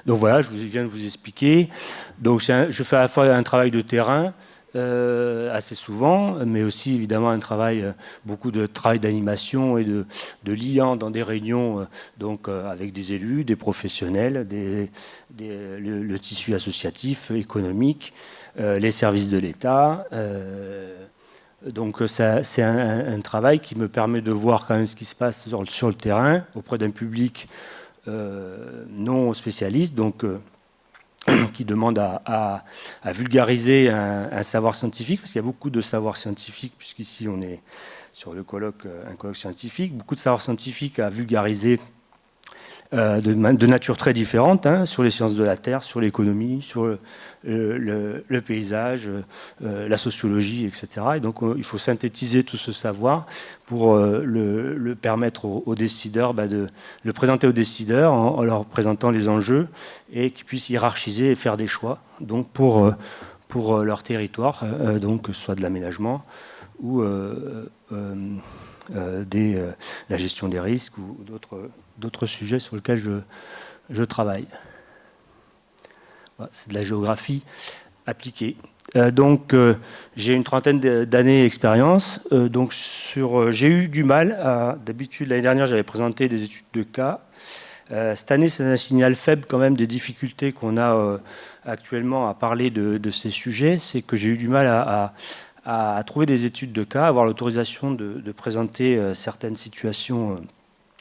Donc voilà, je viens de vous expliquer. Donc je fais à la fois un travail de terrain, assez souvent, mais aussi évidemment beaucoup de travail d'animation et de liant dans des réunions avec des élus, des professionnels, le tissu associatif, économique, les services de l'État. Donc c'est un travail qui me permet de voir quand même ce qui se passe sur le terrain auprès d'un public non spécialiste, qui demande à vulgariser un savoir scientifique, parce qu'il y a beaucoup de savoir scientifique, puisqu'ici on est sur un colloque scientifique, beaucoup de savoir scientifique à vulgariser de nature très différente, sur les sciences de la Terre, sur l'économie, sur le paysage, la sociologie, etc. Et donc il faut synthétiser tout ce savoir pour le permettre aux décideurs, de le présenter aux décideurs en leur présentant les enjeux et qu'ils puissent hiérarchiser et faire des choix donc pour leur territoire, que ce soit de l'aménagement ou la gestion des risques ou d'autres sujets sur lesquels je travaille. Voilà, c'est de la géographie appliquée. J'ai une trentaine d'années d'expérience. J'ai eu du mal d'habitude, l'année dernière, j'avais présenté des études de cas. Cette année, c'est un signal faible quand même des difficultés qu'on a actuellement à parler de ces sujets. C'est que j'ai eu du mal à trouver des études de cas, à avoir l'autorisation de présenter certaines situations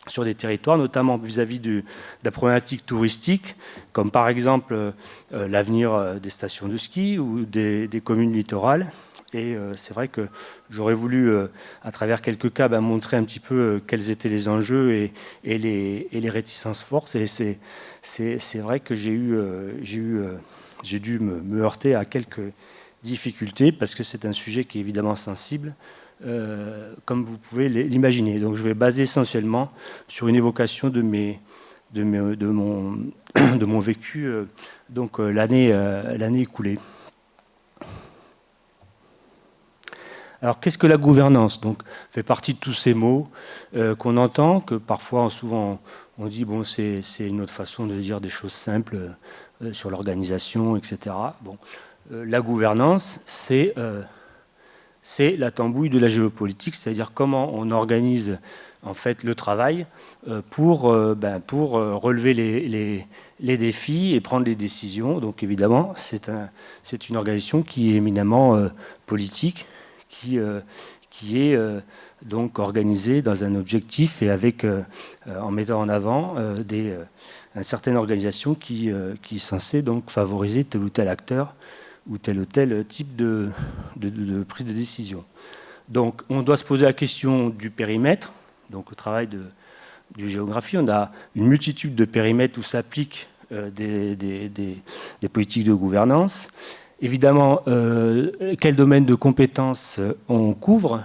sur des territoires, notamment vis-à-vis de la problématique touristique, comme par exemple l'avenir des stations de ski ou des communes littorales. Et c'est vrai que j'aurais voulu, à travers quelques cas, montrer un petit peu quels étaient les enjeux et les réticences fortes. Et c'est vrai que j'ai dû me heurter à quelques difficultés, parce que c'est un sujet qui est évidemment sensible, comme vous pouvez l'imaginer. Donc je vais baser essentiellement sur une évocation de mon vécu l'année écoulée. Alors qu'est-ce que la gouvernance? Donc fait partie de tous ces mots qu'on entend, que parfois souvent on dit bon, c'est une autre façon de dire des choses simples sur l'organisation, etc. Bon, la gouvernance, c'est la tambouille de la géopolitique, c'est-à-dire comment on organise en fait le travail pour relever les défis et prendre les décisions. Donc évidemment, c'est une organisation qui est éminemment politique, qui est donc organisée dans un objectif et en mettant en avant une certaine organisation qui est censée donc favoriser tel ou tel acteur ou tel type de prise de décision. Donc on doit se poser la question du périmètre. Donc au travail de géographie, on a une multitude de périmètres où s'appliquent des politiques de gouvernance. Évidemment, quel domaine de compétences on couvre,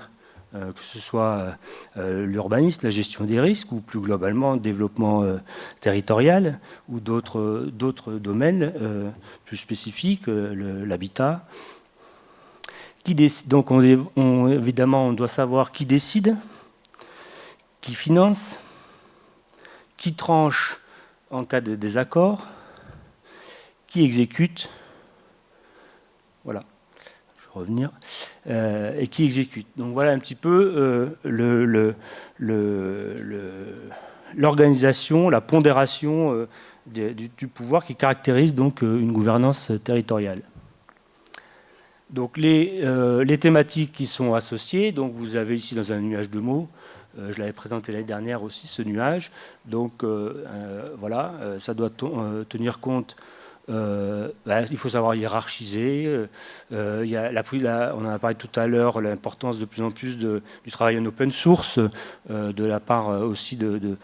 que ce soit l'urbanisme, la gestion des risques, ou plus globalement le développement territorial, ou d'autres domaines plus spécifiques, l'habitat. Donc évidemment, on doit savoir qui décide, qui finance, qui tranche en cas de désaccord, qui exécute. Voilà, je vais revenir. Et qui exécute. Donc voilà un petit peu l'organisation, la pondération du pouvoir qui caractérise donc une gouvernance territoriale. Donc les thématiques qui sont associées, donc vous avez ici dans un nuage de mots, je l'avais présenté l'année dernière aussi, ce nuage. Donc voilà, ça doit tenir compte. Il faut savoir hiérarchiser. On en a parlé tout à l'heure, l'importance de plus en plus du travail en open source, de la part aussi de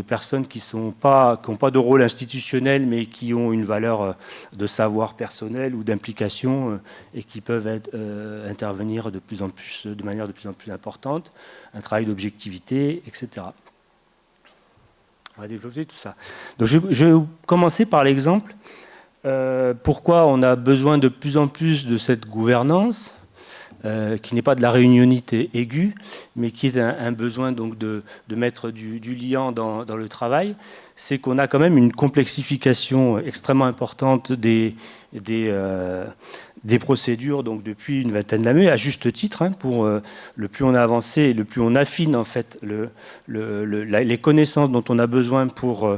personnes qui n'ont pas de rôle institutionnel, mais qui ont une valeur de savoir personnel ou d'implication et qui peuvent intervenir de manière de plus en plus importante. Un travail d'objectivité, etc. On va développer tout ça. Donc je vais commencer par l'exemple. Pourquoi on a besoin de plus en plus de cette gouvernance? qui n'est pas de la réunionite aiguë, mais qui est un besoin donc de mettre du liant dans le travail, c'est qu'on a quand même une complexification extrêmement importante des procédures donc depuis une vingtaine d'années, à juste titre, hein, pour le plus on a avancé, le plus on affine en fait les connaissances dont on a besoin pour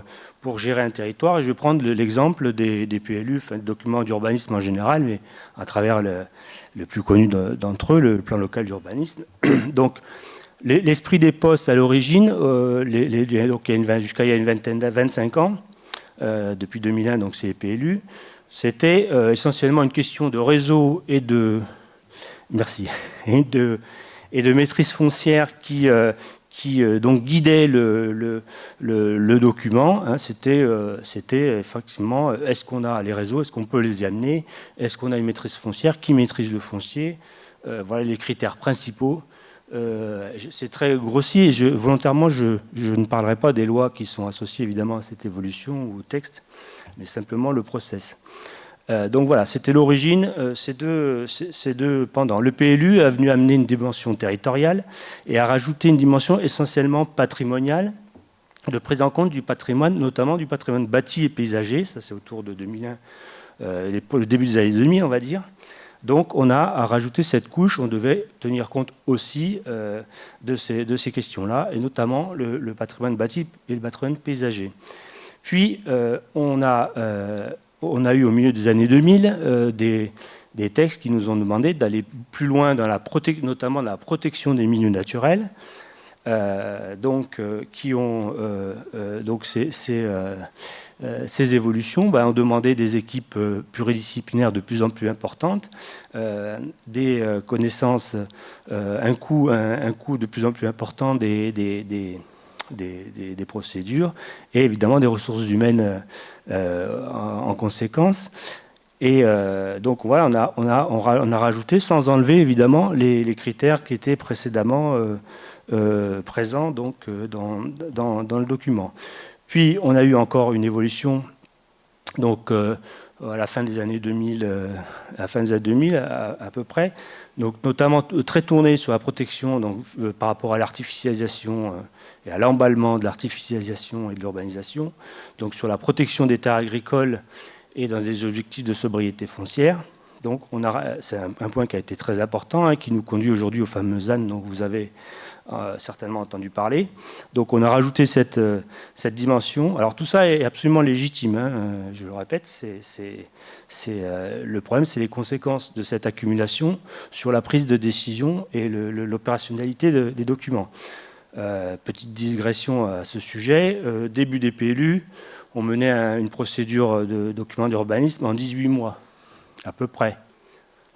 gérer un territoire. Et je vais prendre l'exemple des PLU, enfin, documents d'urbanisme en général, mais à travers le plus connu d'entre eux, le plan local d'urbanisme. Donc, l'esprit des postes à l'origine, jusqu'à il y a une vingtaine, 25 ans, depuis 2001, donc c'est les PLU, c'était essentiellement une question de réseau et de maîtrise foncière qui donc guidait le document. Hein. C'était effectivement, est-ce qu'on a les réseaux, est-ce qu'on peut les y amener, est-ce qu'on a une maîtrise foncière, qui maîtrise le foncier, voilà les critères principaux. C'est très grossier. Volontairement, je ne parlerai pas des lois qui sont associées évidemment à cette évolution ou au texte, mais simplement le process. Donc voilà, c'était l'origine, ces deux pendant. Le PLU a venu amener une dimension territoriale et a rajouté une dimension essentiellement patrimoniale, de prise en compte du patrimoine, notamment du patrimoine bâti et paysager. Ça, c'est autour de 2001, le début des années 2000, on va dire. Donc on a rajouté cette couche, on devait tenir compte aussi de ces questions-là, et notamment le patrimoine bâti et le patrimoine paysager. Puis on a eu au milieu des années 2000 des textes qui nous ont demandé d'aller plus loin dans notamment dans la protection des milieux naturels, qui ont donc ces évolutions ont demandé des équipes pluridisciplinaires de plus en plus importantes, des connaissances, un coût de plus en plus important des procédures et évidemment des ressources humaines en conséquence. Et donc voilà, on a rajouté, sans enlever évidemment les critères qui étaient précédemment présents donc, dans le document. Puis on a eu encore une évolution donc, à la fin des années 2000, à peu près, donc, notamment très tournée sur la protection donc, par rapport à l'artificialisation et à l'emballement de l'artificialisation et de l'urbanisation, donc sur la protection des terres agricoles et dans des objectifs de sobriété foncière. Donc c'est un point qui a été très important, hein, qui nous conduit aujourd'hui au fameux ZAN dont vous avez certainement entendu parler. Donc on a rajouté cette dimension. Alors tout ça est absolument légitime, hein, je le répète. Le problème, c'est les conséquences de cette accumulation sur la prise de décision et l'opérationnalité des documents. Petite digression à ce sujet. Début des PLU, on menait une procédure de document d'urbanisme en 18 mois, à peu près.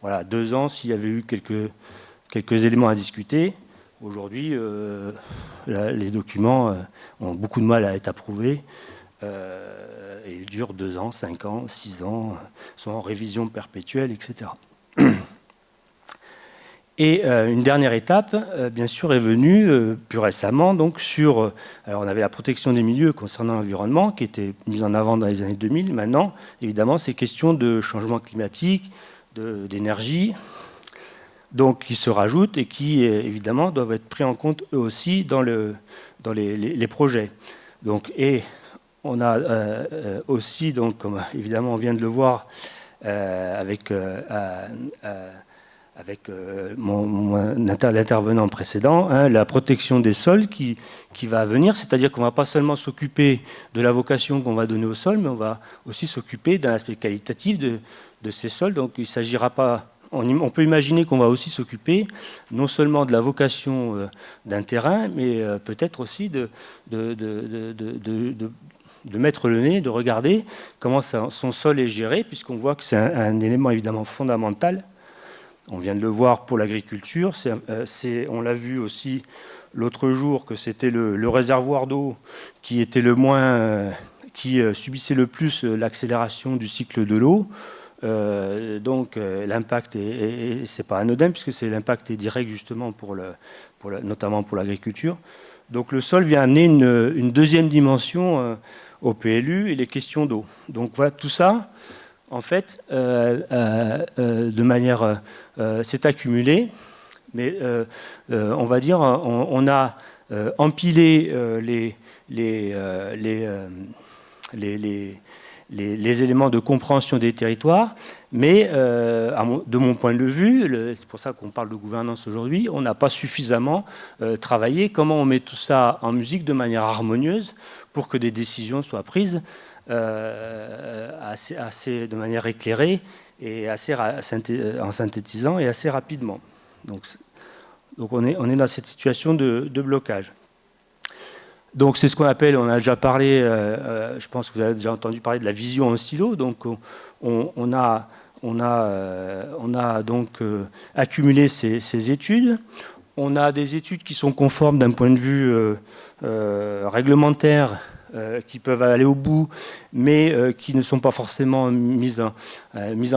Voilà, 2 ans s'il y avait eu quelques éléments à discuter. Aujourd'hui, les documents ont beaucoup de mal à être approuvés et ils durent 2 ans, 5 ans, 6 ans, sont en révision perpétuelle, etc. Et une dernière étape, bien sûr, est venue plus récemment, donc alors on avait la protection des milieux concernant l'environnement qui était mise en avant dans les années 2000. Maintenant, évidemment, ces questions de changement climatique, d'énergie, donc qui se rajoutent et qui évidemment doivent être pris en compte eux aussi dans les projets. Donc, et on a aussi, donc, comme évidemment on vient de le voir avec l'intervenant précédent, hein, la protection des sols qui va venir, c'est-à-dire qu'on ne va pas seulement s'occuper de la vocation qu'on va donner au sol, mais on va aussi s'occuper d'un aspect qualitatif de ces sols. Donc il ne s'agira pas... On peut imaginer qu'on va aussi s'occuper non seulement de la vocation d'un terrain, mais peut-être aussi de mettre le nez, de regarder comment son sol est géré, puisqu'on voit que c'est un élément évidemment fondamental. On vient de le voir pour l'agriculture. On l'a vu aussi l'autre jour que c'était le réservoir d'eau qui était qui subissait le plus l'accélération du cycle de l'eau. Donc l'impact c'est pas anodin puisque l'impact est direct justement notamment pour l'agriculture. Donc le sol vient amener une deuxième dimension au PLU et les questions d'eau. Donc voilà, tout ça en fait, de manière, s'est accumulée, mais on va dire, on a empilé les éléments de compréhension des territoires, mais de mon point de vue, c'est pour ça qu'on parle de gouvernance aujourd'hui, on n'a pas suffisamment travaillé comment on met tout ça en musique de manière harmonieuse pour que des décisions soient prises de manière éclairée et en synthétisant et assez rapidement. Donc on est dans cette situation de blocage. Donc c'est ce qu'on appelle, on a déjà parlé, je pense que vous avez déjà entendu parler de la vision en silo. Donc on a donc accumulé ces études. On a des études qui sont conformes d'un point de vue réglementaire, qui peuvent aller au bout, mais qui ne sont pas forcément mises en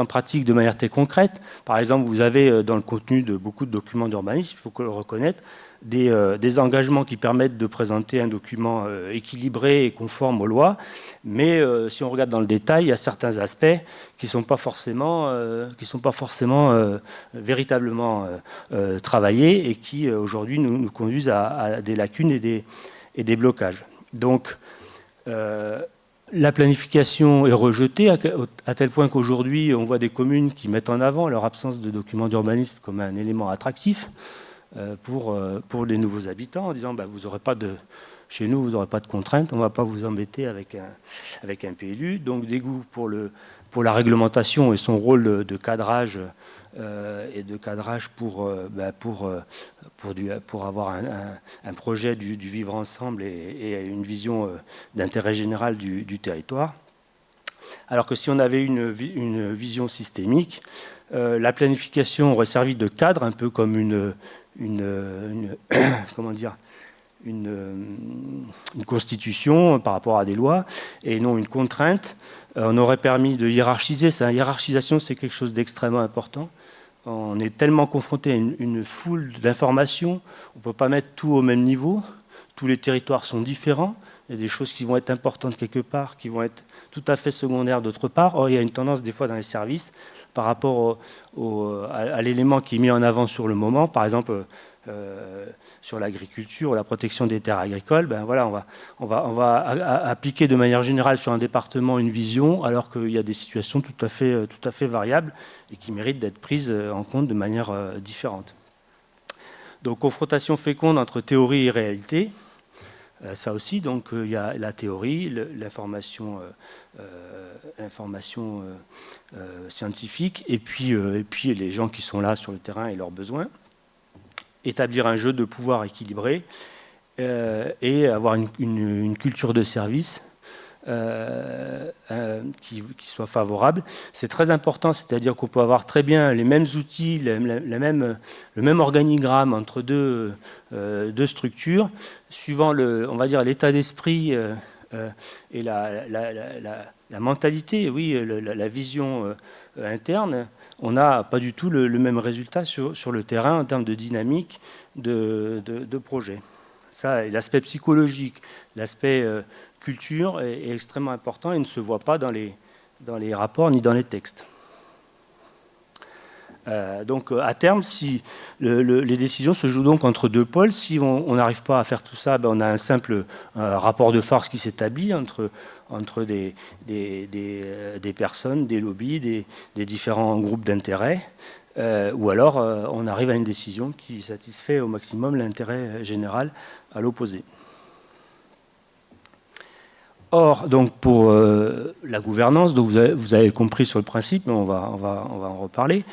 pratique de manière très concrète. Par exemple, vous avez dans le contenu de beaucoup de documents d'urbanisme, il faut le reconnaître, des engagements qui permettent de présenter un document équilibré et conforme aux lois, mais si on regarde dans le détail, il y a certains aspects qui ne sont pas forcément véritablement travaillés et qui aujourd'hui nous conduisent à des lacunes et des blocages. Donc la planification est rejetée à tel point qu'aujourd'hui on voit des communes qui mettent en avant leur absence de documents d'urbanisme comme un élément attractif pour les nouveaux habitants, en disant vous aurez pas chez nous vous n'aurez pas de contraintes, on ne va pas vous embêter avec un PLU. Donc dégoût pour la réglementation et son rôle de cadrage pour avoir un projet du vivre ensemble et une vision d'intérêt général du territoire. Alors que si on avait une vision systémique, la planification aurait servi de cadre, un peu comme une constitution par rapport à des lois, et non une contrainte. On aurait permis de hiérarchiser. La hiérarchisation, c'est quelque chose d'extrêmement important. On est tellement confronté à une foule d'informations, on ne peut pas mettre tout au même niveau. Tous les territoires sont différents. Il y a des choses qui vont être importantes quelque part, qui vont être tout à fait secondaires d'autre part. Or, il y a une tendance des fois dans les services par rapport à l'élément qui est mis en avant sur le moment. Par exemple, sur l'agriculture ou la protection des terres agricoles, on va appliquer de manière générale sur un département une vision, alors qu'il y a des situations tout à fait variables et qui méritent d'être prises en compte de manière différente. Donc, confrontation féconde entre théorie et réalité. Ça aussi, donc il y a la théorie, l'information scientifique, et puis les gens qui sont là sur le terrain et leurs besoins. Établir un jeu de pouvoir équilibré et avoir une culture de service qui soit favorable. C'est très important, c'est-à-dire qu'on peut avoir très bien les mêmes outils, le même organigramme entre deux structures, suivant on va dire l'état d'esprit et la mentalité, oui, la vision interne. On n'a pas du tout le même résultat sur le terrain en termes de dynamique de projet. Ça, l'aspect psychologique, l'aspect culture est extrêmement important et ne se voit pas dans les rapports ni dans les textes. Donc à terme, si les décisions se jouent donc entre deux pôles, si on n'arrive pas à faire tout ça, on a un simple rapport de force qui s'établit entre des personnes, des lobbies, des différents groupes d'intérêt, ou alors on arrive à une décision qui satisfait au maximum l'intérêt général à l'opposé. Or, donc pour la gouvernance, donc vous avez compris sur le principe, mais on va en reparler.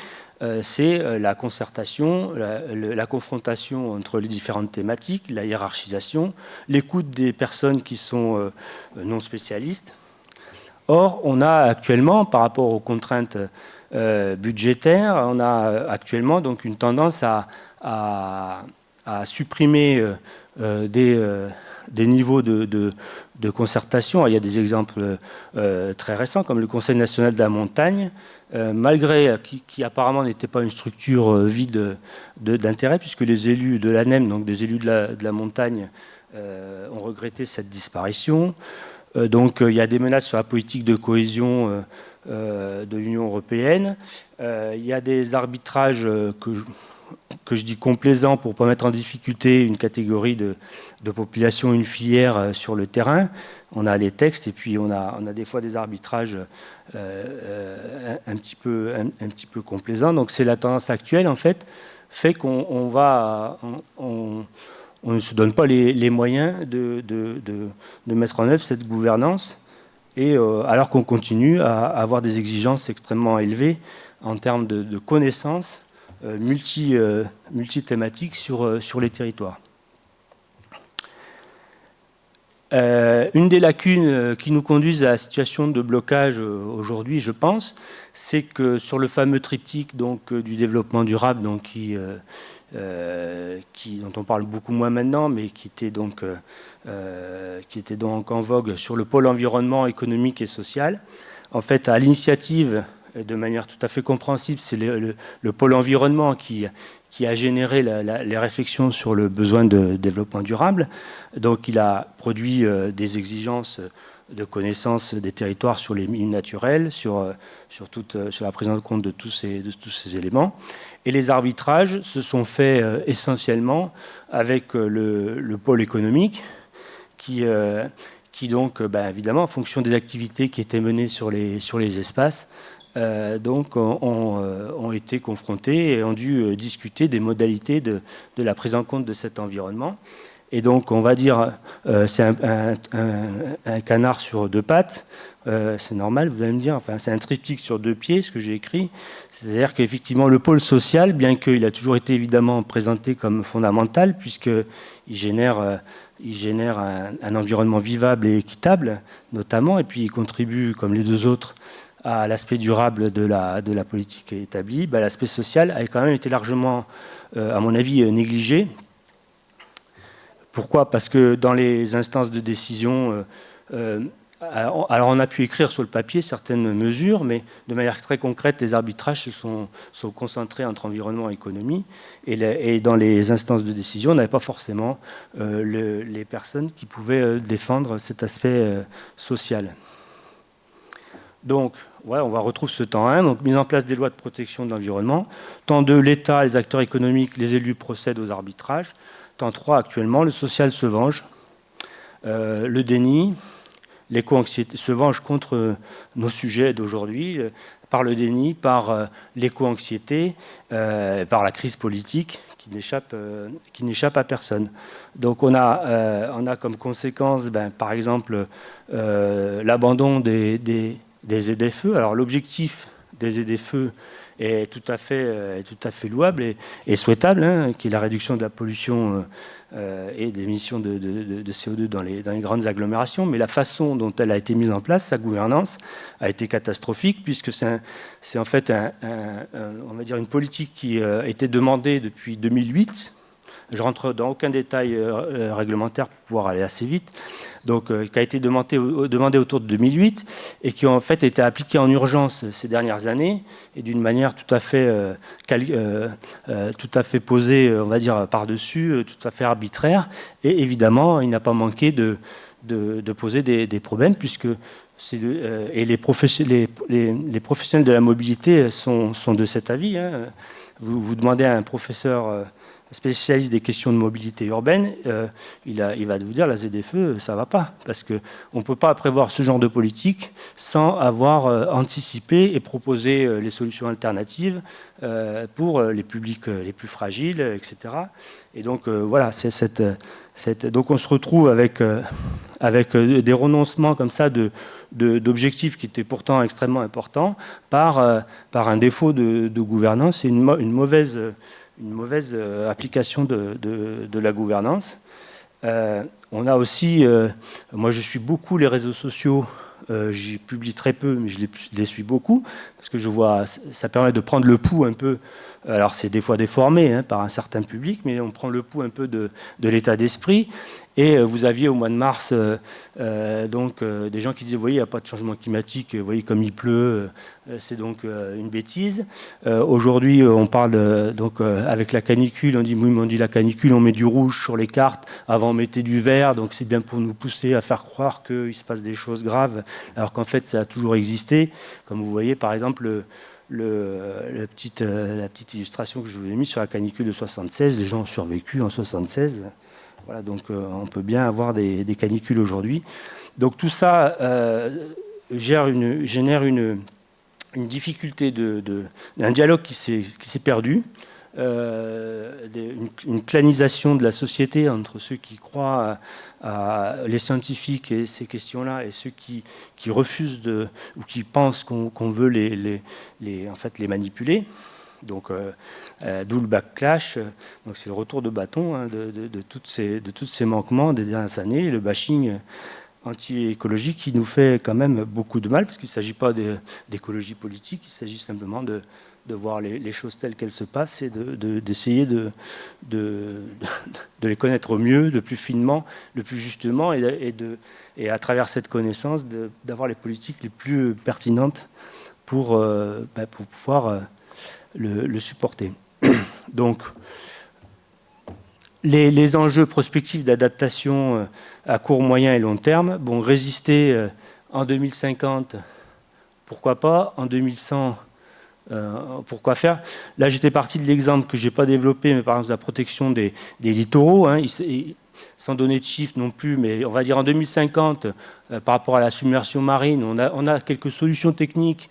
C'est la concertation, la confrontation entre les différentes thématiques, la hiérarchisation, l'écoute des personnes qui sont non spécialistes. Or, on a actuellement, par rapport aux contraintes budgétaires, on a actuellement donc une tendance à supprimer des niveaux de concertation. Il y a des exemples très récents, comme le Conseil national de la montagne, qui apparemment n'était pas une structure vide d'intérêt, puisque les élus de l'ANEM, donc des élus de la montagne, ont regretté cette disparition. Donc il y a des menaces sur la politique de cohésion de l'Union européenne. Il y a des arbitrages que je dis complaisants pour ne pas mettre en difficulté une catégorie de population, une filière sur le terrain. On a les textes et puis on a des fois des arbitrages un petit peu complaisants. Donc c'est la tendance actuelle en fait qu'on ne se donne pas les moyens de mettre en œuvre cette gouvernance, et alors qu'on continue à avoir des exigences extrêmement élevées en termes de connaissances multithématiques sur les territoires. Une des lacunes qui nous conduisent à la situation de blocage aujourd'hui, je pense, c'est que sur le fameux triptyque donc, du développement durable, donc, dont on parle beaucoup moins maintenant, mais qui était donc en vogue sur le pôle environnement, économique et social. En fait, à l'initiative, de manière tout à fait compréhensible, c'est le pôle environnement qui a généré les réflexions sur le besoin de développement durable. Donc il a produit des exigences de connaissance des territoires sur les milieux naturels, sur la prise en compte de tous ces éléments. Et les arbitrages se sont faits essentiellement avec le pôle économique qui donc, évidemment, en fonction des activités qui étaient menées sur les espaces, donc ont été confrontés et ont dû discuter des modalités de la prise en compte de cet environnement. Et donc, on va dire, c'est un canard sur deux pattes, c'est normal, vous allez me dire, enfin, c'est un triptyque sur deux pieds, ce que j'ai écrit. C'est-à-dire qu'effectivement, le pôle social, bien qu'il a toujours été évidemment présenté comme fondamental, puisqu'il génère un environnement vivable et équitable, notamment, et puis il contribue, comme les deux autres, à l'aspect durable de la politique établie, l'aspect social a quand même été largement, à mon avis, négligé. Pourquoi ? Parce que dans les instances de décision, alors on a pu écrire sur le papier certaines mesures, mais de manière très concrète, les arbitrages se sont concentrés entre environnement et économie, et dans les instances de décision, on n'avait pas forcément les personnes qui pouvaient défendre cet aspect social. Donc, ouais, on retrouve ce temps 1, donc mise en place des lois de protection de l'environnement. Temps 2, l'État, les acteurs économiques, les élus procèdent aux arbitrages. Temps 3, actuellement, le social se venge. Le déni, l'éco-anxiété se venge contre nos sujets d'aujourd'hui, par le déni, par l'éco-anxiété, par la crise politique qui n'échappe à personne. Donc on a comme conséquence, par exemple, l'abandon des ZFE. Alors l'objectif des ZFE est tout à fait louable et souhaitable, qui est la réduction de la pollution et des émissions de CO2 dans les grandes agglomérations. Mais la façon dont elle a été mise en place, sa gouvernance, a été catastrophique, puisque c'est en fait on va dire une politique qui était demandée depuis 2008. Je ne rentre dans aucun détail réglementaire pour pouvoir aller assez vite. Donc, qui a été demandé autour de 2008 et qui en fait a été appliqué en urgence ces dernières années et d'une manière tout à fait posée, on va dire, par-dessus, tout à fait arbitraire. Et évidemment, il n'a pas manqué de poser des problèmes, puisque les professionnels de la mobilité sont de cet avis. Vous demandez à un professeur spécialiste des questions de mobilité urbaine, il va vous dire la ZFE, ça ne va pas, parce qu'on ne peut pas prévoir ce genre de politique sans avoir anticipé et proposé les solutions alternatives pour les publics les plus fragiles, etc. Et donc voilà, donc on se retrouve avec des renoncements comme ça d'objectifs qui étaient pourtant extrêmement importants par un défaut de gouvernance et une mauvaise application de la gouvernance. On a aussi, moi je suis beaucoup les réseaux sociaux, j'y publie très peu, mais je les suis beaucoup, parce que je vois, ça permet de prendre le pouls un peu Alors c'est des fois déformé hein, par un certain public, mais on prend le pouls un peu de l'état d'esprit. Et vous aviez au mois de mars des gens qui disaient, vous voyez, il n'y a pas de changement climatique, vous voyez comme il pleut, c'est donc une bêtise. Aujourd'hui, on parle avec la canicule, on dit, oui, mais on dit la canicule, on met du rouge sur les cartes, avant on mettait du vert, donc c'est bien pour nous pousser à faire croire qu'il se passe des choses graves, alors qu'en fait ça a toujours existé. Comme vous voyez, par exemple, la petite illustration que je vous ai mise sur la canicule de 76, les gens ont survécu en 76. Voilà, donc on peut bien avoir des canicules aujourd'hui. Donc tout ça génère une difficulté un dialogue qui s'est perdu, une clanisation de la société entre ceux qui croient les scientifiques et ces questions-là et ceux qui refusent ou qui pensent qu'on veut en fait, les manipuler. Donc, d'où le backlash. Donc, c'est le retour de bâton hein, de tous ces manquements des dernières années, et le bashing anti-écologique qui nous fait quand même beaucoup de mal, parce qu'il ne s'agit pas d'écologie politique, il s'agit simplement de voir les choses telles qu'elles se passent et d'essayer de les connaître au mieux, le plus finement, le plus justement, et à travers cette connaissance, d'avoir les politiques les plus pertinentes pour pouvoir le supporter. Donc, les enjeux prospectifs d'adaptation à court, moyen et long terme, bon, résister en 2050, pourquoi pas, en 2100, pourquoi faire. Là, j'étais parti de l'exemple que je n'ai pas développé, mais par exemple la protection des littoraux, hein, sans donner de chiffres non plus, mais on va dire en 2050, par rapport à la submersion marine, on a quelques solutions techniques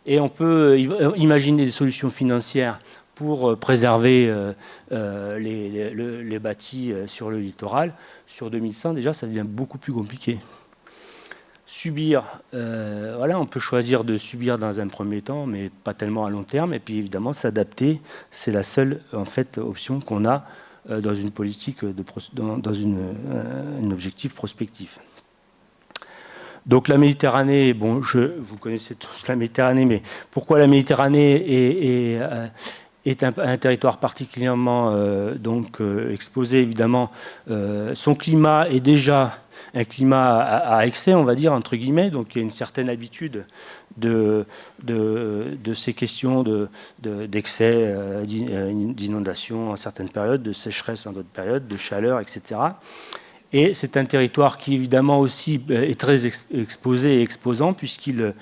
et on peut imaginer des solutions financières pour préserver les bâtis sur le littoral. Sur 2100, déjà, ça devient beaucoup plus compliqué. Subir, voilà, on peut choisir de subir dans un premier temps, mais pas tellement à long terme. Et puis évidemment, s'adapter, c'est la seule en fait, option qu'on a dans une politique, dans un objectif prospectif. Donc la Méditerranée, bon, vous connaissez tous la Méditerranée, mais pourquoi la Méditerranée est un territoire particulièrement exposé, évidemment. Son climat est déjà un climat à excès, on va dire, entre guillemets, donc il y a une certaine habitude de ces questions d'excès, d'inondation en certaines périodes, de sécheresse en d'autres périodes, de chaleur, etc. Et c'est un territoire qui, évidemment, aussi est très exposé et exposant, puisqu'il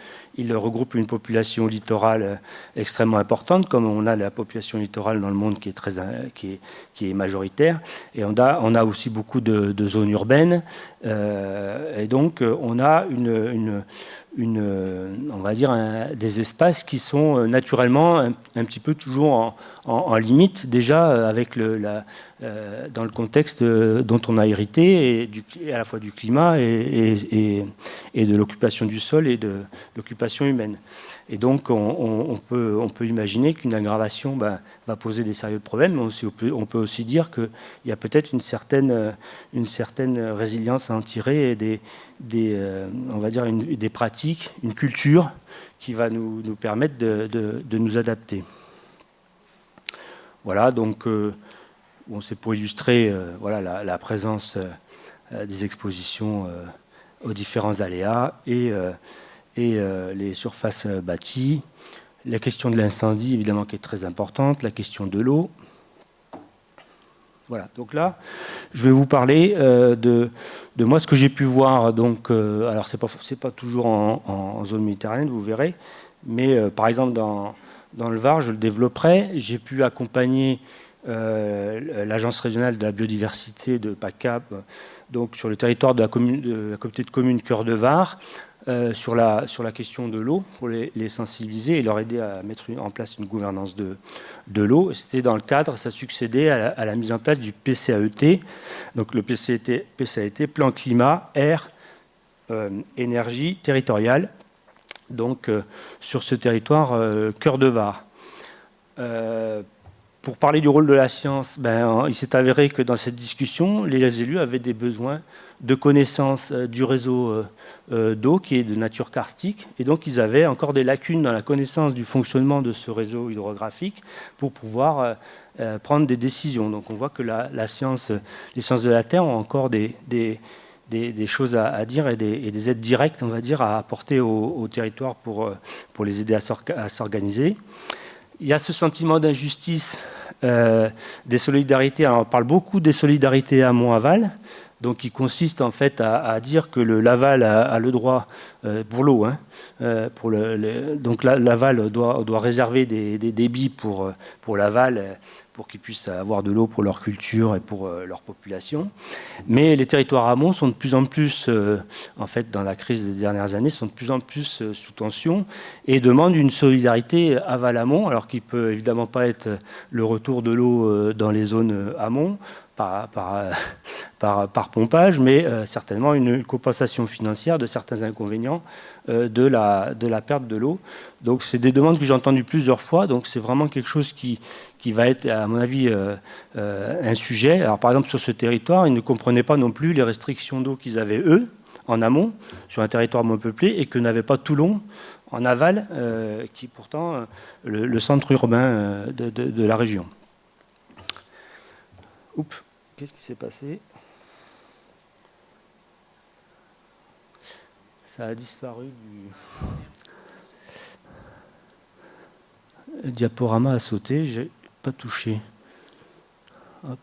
regroupe une population littorale extrêmement importante, comme on a la population littorale dans le monde qui est majoritaire. Et on a aussi beaucoup de zones urbaines. Et donc, on a on va dire des espaces qui sont naturellement un petit peu toujours en limite, déjà avec dans le contexte dont on a hérité, et à la fois du climat et de l'occupation du sol et de l'occupation humaine. Et donc on peut imaginer qu'une aggravation va poser des sérieux problèmes, mais on peut aussi dire qu'il y a peut-être une certaine résilience à en tirer, et on va dire des pratiques, une culture qui va nous permettre de nous adapter. Voilà, donc c'est pour illustrer voilà, la présence des expositions aux différents aléas et les surfaces bâties, la question de l'incendie, évidemment, qui est très importante, la question de l'eau. Voilà, donc là, je vais vous parler de moi, ce que j'ai pu voir. Donc, alors, c'est pas toujours en zone méditerranéenne, vous verrez, mais par exemple, dans le Var, je le développerai. J'ai pu accompagner l'Agence régionale de la biodiversité de PACAP, donc sur le territoire de la communauté de communes Cœur de Var, sur la question de l'eau, pour les sensibiliser et leur aider à mettre en place une gouvernance de l'eau. C'était dans le cadre, ça succédait à la mise en place du PCAET, donc le PCAET, Plan Climat, Air, Énergie Territoriale, donc sur ce territoire Cœur de Var. Pour parler du rôle de la science, il s'est avéré que dans cette discussion, les élus avaient des besoins de connaissance du réseau d'eau qui est de nature karstique. Et donc, ils avaient encore des lacunes dans la connaissance du fonctionnement de ce réseau hydrographique pour pouvoir prendre des décisions. Donc, on voit que les sciences de la Terre ont encore des choses à dire et des aides directes, on va dire, à apporter au territoire pour les aider à s'organiser. Il y a ce sentiment d'injustice des solidarités. Alors, on parle beaucoup des solidarités amont-aval, donc qui consiste en fait à dire que l'aval a le droit pour l'eau. Donc l'aval doit réserver des débits pour l'aval, pour qu'ils puissent avoir de l'eau pour leur culture et pour leur population. Mais les territoires amont sont de plus en plus, en fait, dans la crise des dernières années, sont de plus en plus sous tension et demandent une solidarité aval-amont, alors qu'il ne peut évidemment pas être le retour de l'eau dans les zones amont, par pompage, mais certainement une compensation financière de certains inconvénients de la perte de l'eau. Donc c'est des demandes que j'ai entendues plusieurs fois, donc c'est vraiment quelque chose qui va être, à mon avis, un sujet. Alors par exemple, sur ce territoire, ils ne comprenaient pas non plus les restrictions d'eau qu'ils avaient, eux, en amont, sur un territoire moins peuplé, et que n'avait pas Toulon, en aval, qui est pourtant le centre urbain de la région. Oups, qu'est-ce qui s'est passé? Ça a disparu Le diaporama a sauté, j'ai pas touché. Hop.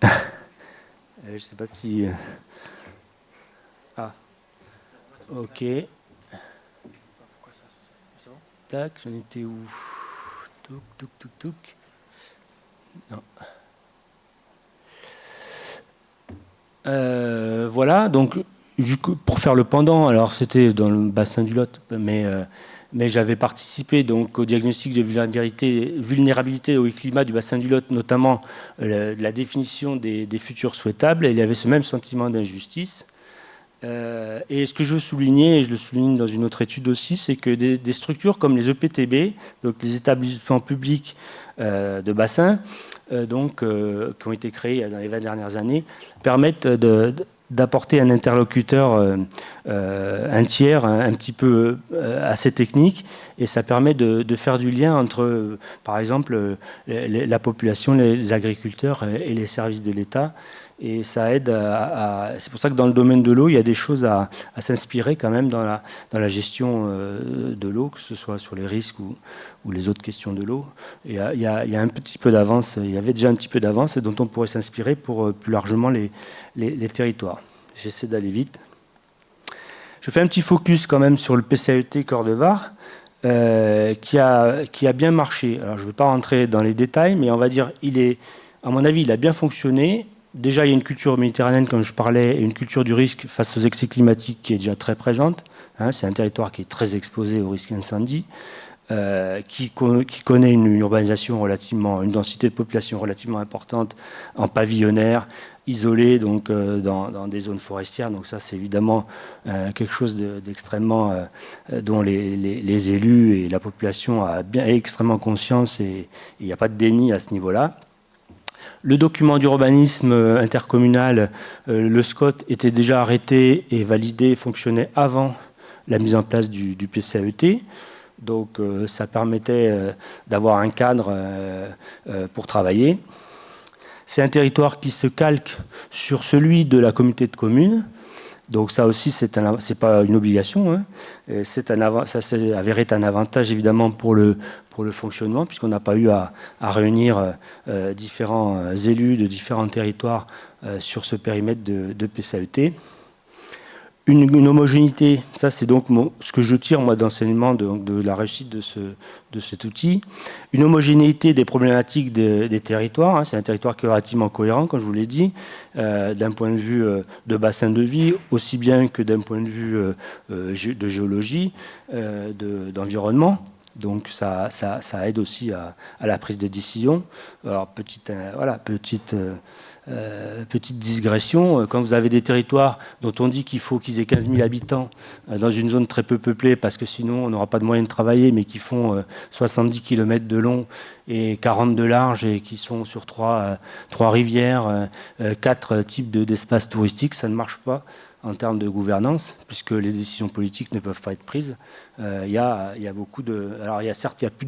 Je sais pas si... Ah. Ok. Tac, j'en étais où? Touk. Non. Voilà, donc pour faire le pendant, alors c'était dans le bassin du Lot, mais j'avais participé donc au diagnostic de vulnérabilité au climat du bassin du Lot, notamment la définition des futurs souhaitables, et il y avait ce même sentiment d'injustice. Et ce que je veux souligner, et je le souligne dans une autre étude aussi, c'est que des structures comme les EPTB, donc les établissements publics de bassin, qui ont été créés dans les 20 dernières années, permettent d'apporter un interlocuteur, un tiers, un petit peu assez technique, et ça permet de faire du lien entre, par exemple, la population, les agriculteurs et les services de l'État. Et ça aide c'est pour ça que dans le domaine de l'eau, il y a des choses à s'inspirer quand même dans la gestion de l'eau, que ce soit sur les risques ou les autres questions de l'eau. Il y a un petit peu d'avance, il y avait déjà un petit peu d'avance dont on pourrait s'inspirer pour plus largement les territoires. J'essaie d'aller vite. Je fais un petit focus quand même sur le PCAET Corps-de-Var, qui a bien marché. Alors je ne vais pas rentrer dans les détails, mais on va dire, à mon avis, il a bien fonctionné. Déjà, il y a une culture méditerranéenne, comme je parlais, et une culture du risque face aux excès climatiques qui est déjà très présente. C'est un territoire qui est très exposé au risque incendie, qui connaît une urbanisation une densité de population relativement importante en pavillonnaire, isolé donc dans des zones forestières. Donc ça, c'est évidemment quelque chose d'extrêmement dont les élus et la population a bien extrêmement conscience, et il n'y a pas de déni à ce niveau-là. Le document d'urbanisme intercommunal, le SCOT, était déjà arrêté et validé, fonctionnait avant la mise en place du PCAET. Donc ça permettait d'avoir un cadre pour travailler. C'est un territoire qui se calque sur celui de la communauté de communes. Donc ça aussi, c'est pas une obligation. Ça s'est avéré être un avantage évidemment pour le fonctionnement, puisqu'on n'a pas eu à réunir différents élus de différents territoires sur ce périmètre de PCAET. Une homogénéité, ça c'est donc ce que je tire moi d'enseignement de la réussite de cet outil. Une homogénéité des problématiques des territoires, c'est un territoire qui est relativement cohérent, comme je vous l'ai dit, d'un point de vue de bassin de vie, aussi bien que d'un point de vue de géologie, d'environnement. Donc ça aide aussi à la prise de décision. Alors petite petite digression, quand vous avez des territoires dont on dit qu'il faut qu'ils aient 15 000 habitants dans une zone très peu peuplée, parce que sinon on n'aura pas de moyens de travailler, mais qui font 70 km de long et 40 de large, et qui sont sur trois rivières, 4 types d'espaces touristiques, ça ne marche pas en termes de gouvernance, puisque les décisions politiques ne peuvent pas être prises. Il y a beaucoup de... Alors, certes, il y a plus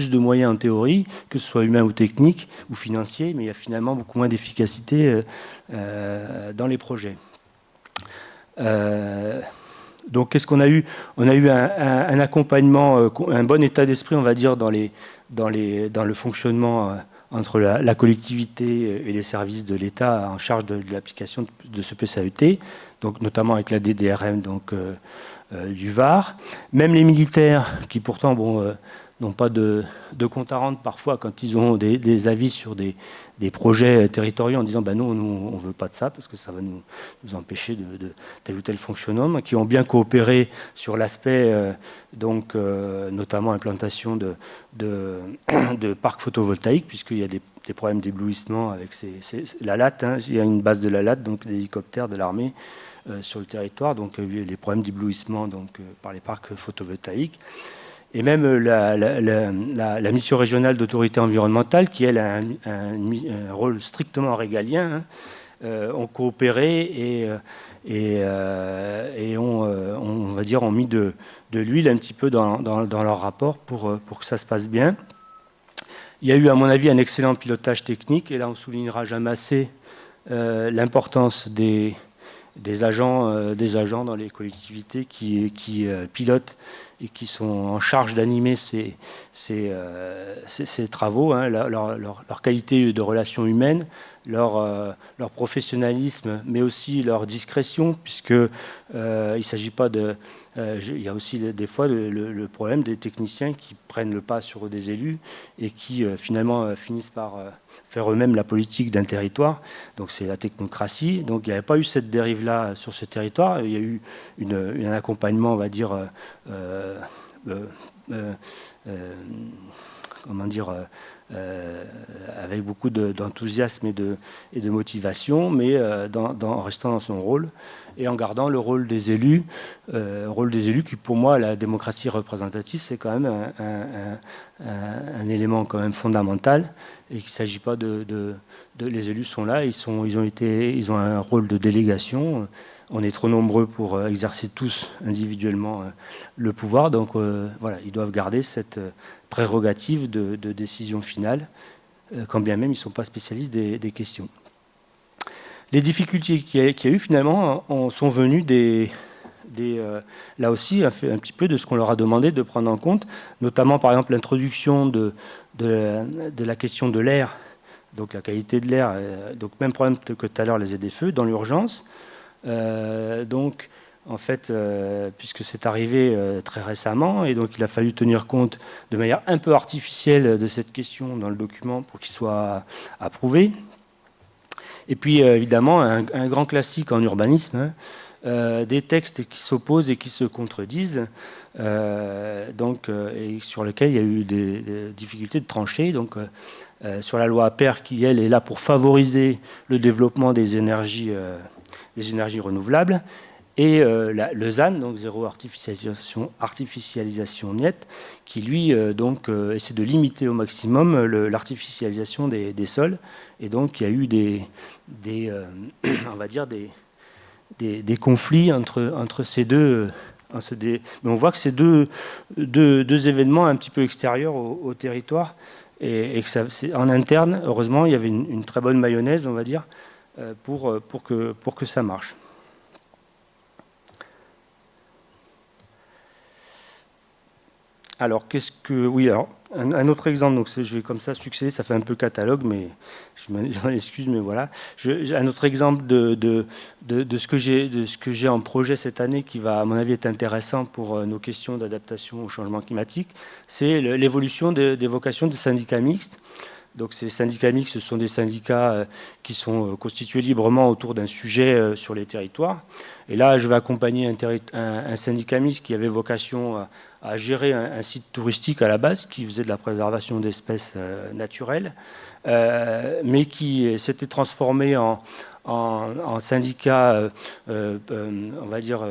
de moyens en théorie, que ce soit humains ou techniques ou financiers, mais il y a finalement beaucoup moins d'efficacité dans les projets. Donc, qu'est-ce qu'on a eu? On a eu un accompagnement, un bon état d'esprit, on va dire, dans le fonctionnement entre la collectivité et les services de l'État en charge de l'application de ce PCAET, donc notamment avec la DDRM du Var. Même les militaires, qui pourtant n'ont pas de compte à rendre parfois quand ils ont des avis sur des projets territoriaux en disant non, nous on ne veut pas de ça parce que ça va nous empêcher de tel ou tel fonctionnement, qui ont bien coopéré sur l'aspect notamment implantation de parcs photovoltaïques, puisqu'il y a des problèmes d'éblouissement avec la LAT, il y a une base de la LAT, donc des hélicoptères de l'armée sur le territoire, donc les problèmes d'éblouissement par les parcs photovoltaïques. Et même la mission régionale d'autorité environnementale, qui elle a un rôle strictement régalien, ont coopéré et on va dire ont mis de l'huile un petit peu dans leur rapport pour que ça se passe bien. Il y a eu, à mon avis, un excellent pilotage technique, et là on soulignera jamais assez l'importance des agents dans les collectivités qui pilotent et qui sont en charge d'animer ces travaux, leur qualité de relation humaine, leur professionnalisme, mais aussi leur discrétion, puisque il s'agit pas de... il y a aussi des fois le problème des techniciens qui prennent le pas sur des élus et qui finalement finissent par faire eux-mêmes la politique d'un territoire. Donc c'est la technocratie. Donc il n'y avait pas eu cette dérive-là sur ce territoire. Il y a eu un accompagnement, on va dire, comment dire, avec beaucoup d'enthousiasme et de motivation, mais en restant dans son rôle et en gardant le rôle des élus qui, pour moi, la démocratie représentative, c'est quand même un élément quand même fondamental, et qu'il ne s'agit pas les élus sont là, ils ont un rôle de délégation. On est trop nombreux pour exercer tous individuellement le pouvoir, donc voilà, ils doivent garder cette prérogative de décision finale, quand bien même ils ne sont pas spécialistes des questions. Les difficultés qu'il y a eu finalement sont venues là aussi un petit peu de ce qu'on leur a demandé de prendre en compte, notamment par exemple l'introduction de la question de l'air, donc la qualité de l'air, donc même problème que tout à l'heure les ZFE dans l'urgence. Donc en fait, puisque c'est arrivé très récemment, et donc il a fallu tenir compte de manière un peu artificielle de cette question dans le document pour qu'il soit approuvé. Et puis évidemment un grand classique en urbanisme, des textes qui s'opposent et qui se contredisent, et sur lesquels il y a eu des difficultés de trancher. Donc sur la loi APER, qui elle est là pour favoriser le développement des énergies renouvelables, et le ZAN, donc zéro artificialisation nette, qui lui essaie de limiter au maximum l'artificialisation des sols. Et donc il y a eu on va dire des conflits entre ces deux. Mais on voit que c'est deux événements un petit peu extérieurs au territoire, et que en interne, heureusement, il y avait une très bonne mayonnaise, on va dire, pour que ça marche. Alors, un autre exemple, donc je vais comme ça succéder, ça fait un peu catalogue, mais j'en excuse, mais voilà. Un autre exemple de ce que j'ai en projet cette année, qui va, à mon avis, être intéressant pour nos questions d'adaptation au changement climatique, c'est l'évolution des vocations de syndicats mixtes. Donc ces syndicats mixtes, ce sont des syndicats qui sont constitués librement autour d'un sujet sur les territoires. Et là, je vais accompagner un syndicat mixte qui avait vocation à gérer un site touristique à la base, qui faisait de la préservation d'espèces naturelles, mais qui s'était transformé en syndicat, on va dire,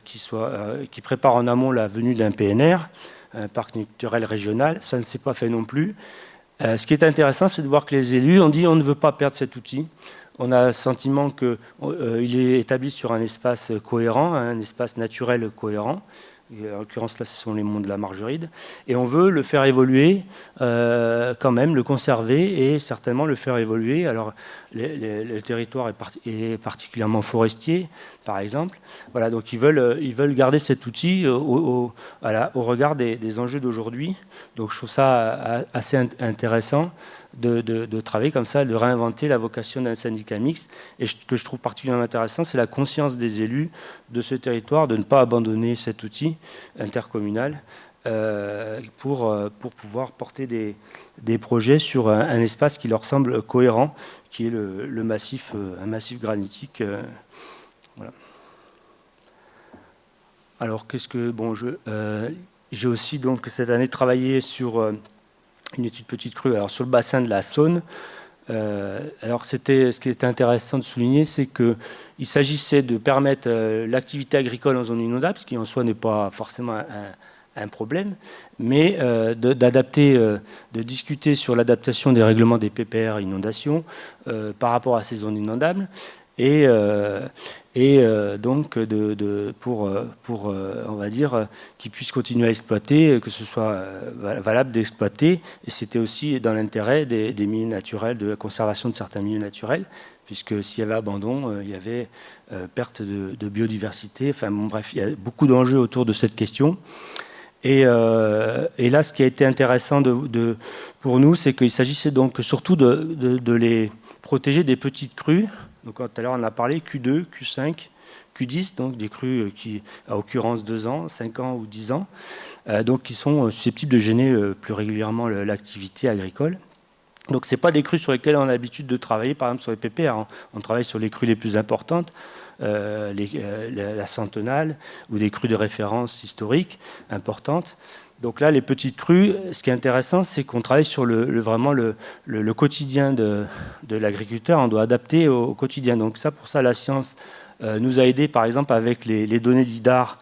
qui prépare en amont la venue d'un PNR, un parc naturel régional. Ça ne s'est pas fait non plus. Ce qui est intéressant, c'est de voir que les élus ont dit on ne veut pas perdre cet outil. On a le sentiment qu'il est établi sur un espace cohérent, un espace naturel cohérent. En l'occurrence, là, ce sont les monts de la Margeride. Et on veut le faire évoluer quand même, le conserver et certainement le faire évoluer. Alors, le territoire est particulièrement forestier, par exemple. Voilà, donc ils veulent garder cet outil au regard des enjeux d'aujourd'hui. Donc, je trouve ça assez intéressant de travailler comme ça, de réinventer la vocation d'un syndicat mixte. Et ce que je trouve particulièrement intéressant, c'est la conscience des élus de ce territoire de ne pas abandonner cet outil intercommunal pour pouvoir porter des projets sur un espace qui leur semble cohérent, qui est un massif granitique. Voilà. Alors, j'ai aussi donc cette année travaillé sur une étude petite crue, alors sur le bassin de la Saône. Alors ce qui était intéressant de souligner, c'est qu'il s'agissait de permettre l'activité agricole en zone inondable, ce qui en soi n'est pas forcément un problème, mais d'adapter, de discuter sur l'adaptation des règlements des PPR inondations par rapport à ces zones inondables, et donc pour on va dire qu'ils puissent continuer à exploiter, que ce soit valable d'exploiter. Et c'était aussi dans l'intérêt des milieux naturels, de la conservation de certains milieux naturels, puisque s'il y avait abandon, il y avait perte de biodiversité. Enfin bon, bref, il y a beaucoup d'enjeux autour de cette question. Et là, ce qui a été intéressant pour nous, c'est qu'il s'agissait donc surtout de les protéger des petites crues. Donc tout à l'heure, on a parlé Q2, Q5, Q10, donc des crues qui, à occurrence 2 ans, 5 ans ou 10 ans, donc qui sont susceptibles de gêner plus régulièrement l'activité agricole. Donc ce n'est pas des crues sur lesquelles on a l'habitude de travailler, par exemple sur les PPR. On travaille sur les crues les plus importantes, la centenale, ou des crues de référence historiques importantes. Donc là, les petites crues, ce qui est intéressant, c'est qu'on travaille sur vraiment le quotidien de l'agriculteur. On doit adapter au quotidien. Donc ça, pour ça, la science nous a aidés, par exemple, avec les données LIDAR,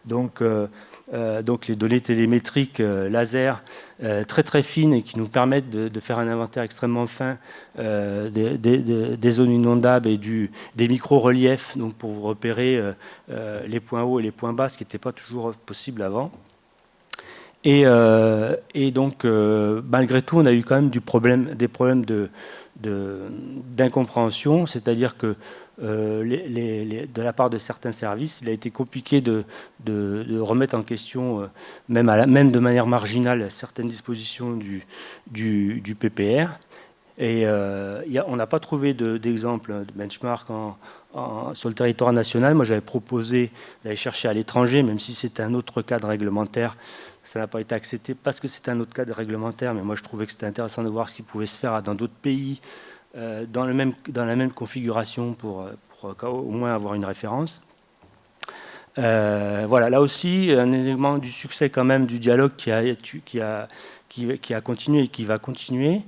donc les données télémétriques laser très très fines et qui nous permettent de faire un inventaire extrêmement fin des zones inondables et des micro-reliefs, donc pour repérer les points hauts et les points bas, ce qui n'était pas toujours possible avant. Et donc, malgré tout, on a eu quand même des problèmes d'incompréhension, c'est-à-dire que de la part de certains services, il a été compliqué de remettre en question, même de manière marginale, certaines dispositions du PPR. Et on n'a pas trouvé d'exemple de benchmark sur le territoire national. Moi, j'avais proposé d'aller chercher à l'étranger, même si c'était un autre cadre réglementaire. Ça n'a pas été accepté parce que c'était un autre cadre réglementaire, mais moi je trouvais que c'était intéressant de voir ce qui pouvait se faire dans d'autres pays dans la même configuration pour au moins avoir une référence. Voilà, là aussi, un élément du succès quand même du dialogue qui a continué et qui va continuer,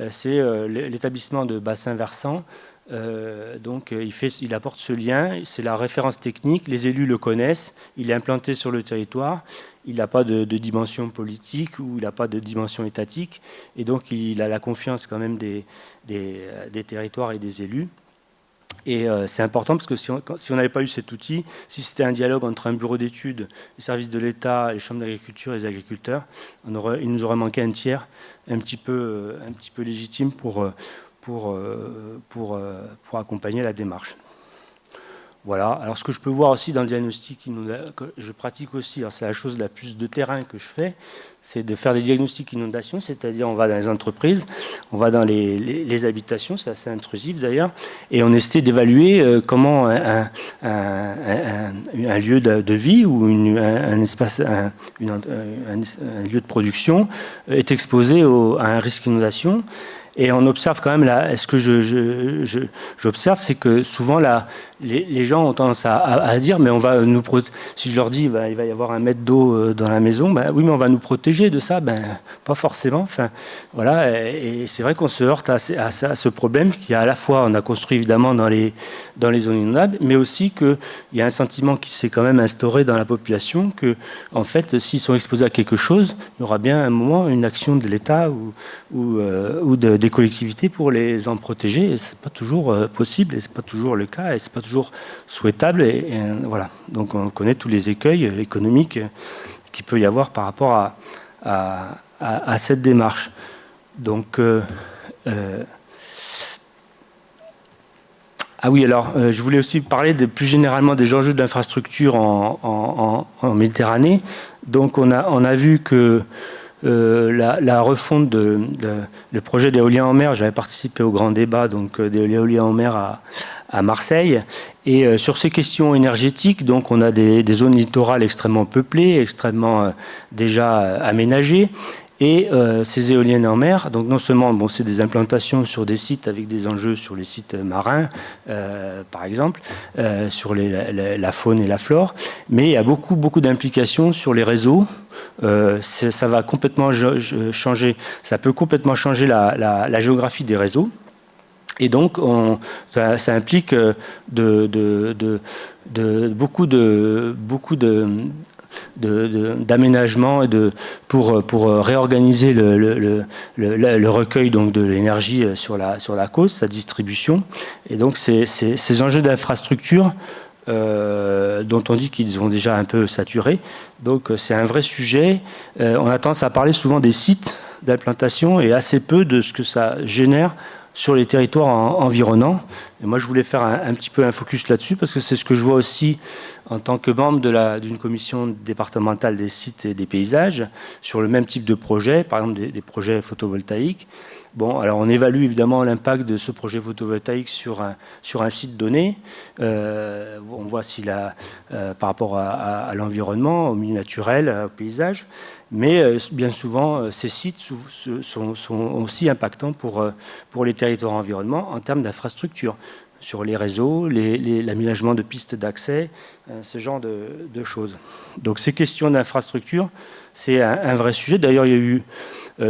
c'est l'établissement de bassins versants. Donc il apporte ce lien, c'est la référence technique, les élus le connaissent, il est implanté sur le territoire, il n'a pas de dimension politique ou il n'a pas de dimension étatique, et donc il a la confiance quand même des territoires et des élus. Et c'est important parce que si on n'avait pas eu cet outil, si c'était un dialogue entre un bureau d'études, les services de l'État, les chambres d'agriculture et les agriculteurs, il nous aurait manqué un tiers un petit peu légitime pour accompagner la démarche. Voilà. Alors, ce que je peux voir aussi dans le diagnostic que je pratique aussi, c'est la chose la plus de terrain que je fais, c'est de faire des diagnostics inondation, c'est-à-dire on va dans les entreprises, on va dans les habitations, c'est assez intrusif d'ailleurs, et on essaie d'évaluer comment un lieu de vie ou un espace, un lieu de production est exposé à un risque d'inondation. Et on observe quand même, ce que j'observe, c'est que souvent les gens ont tendance à dire, mais on va nous si je leur dis il va y avoir 1 mètre d'eau dans la maison, ben oui, mais on va nous protéger de ça, ben pas forcément. Enfin, voilà, et c'est vrai qu'on se heurte à ce problème qui a à la fois, on a construit évidemment dans les zones inondables, mais aussi qu'il y a un sentiment qui s'est quand même instauré dans la population que, en fait, s'ils sont exposés à quelque chose, il y aura bien un moment une action de l'État ou des collectivités pour les en protéger. Et c'est pas toujours possible, et c'est pas toujours le cas, et c'est pas toujours souhaitable. Et voilà. Donc on connaît tous les écueils économiques qu'il peut y avoir par rapport à cette démarche. Donc ah oui, alors je voulais aussi parler plus généralement des enjeux d'infrastructure en Méditerranée. Donc on a vu que la refonte le projet d'éolien en mer, j'avais participé au grand débat donc d'éolien en mer à Marseille, et sur ces questions énergétiques, donc on a des zones littorales extrêmement peuplées, extrêmement déjà aménagées, et ces éoliennes en mer, donc non seulement c'est des implantations sur des sites avec des enjeux sur les sites marins, par exemple, sur la faune et la flore, mais il y a beaucoup d'implications sur les réseaux. Ça va complètement changer, ça peut complètement changer la géographie des réseaux. Et donc, ça implique beaucoup d'aménagement pour réorganiser le recueil donc de l'énergie sur la côte, sa distribution. Et donc, ces enjeux d'infrastructure dont on dit qu'ils ont déjà un peu saturé. Donc, c'est un vrai sujet. On a tendance à parler souvent des sites d'implantation et assez peu de ce que ça génère sur les territoires environnants. Et moi, je voulais faire un petit peu un focus là-dessus parce que c'est ce que je vois aussi en tant que membre d'une commission départementale des sites et des paysages sur le même type de projet, par exemple des projets photovoltaïques. Bon, alors on évalue évidemment l'impact de ce projet photovoltaïque sur un site donné. On voit par rapport à l'environnement, au milieu naturel, au paysage. Mais bien souvent, ces sites sont aussi impactants pour les territoires environnement en termes d'infrastructures, sur les réseaux, l'aménagement de pistes d'accès, ce genre de choses. Donc ces questions d'infrastructure, c'est un vrai sujet. D'ailleurs, il y a eu,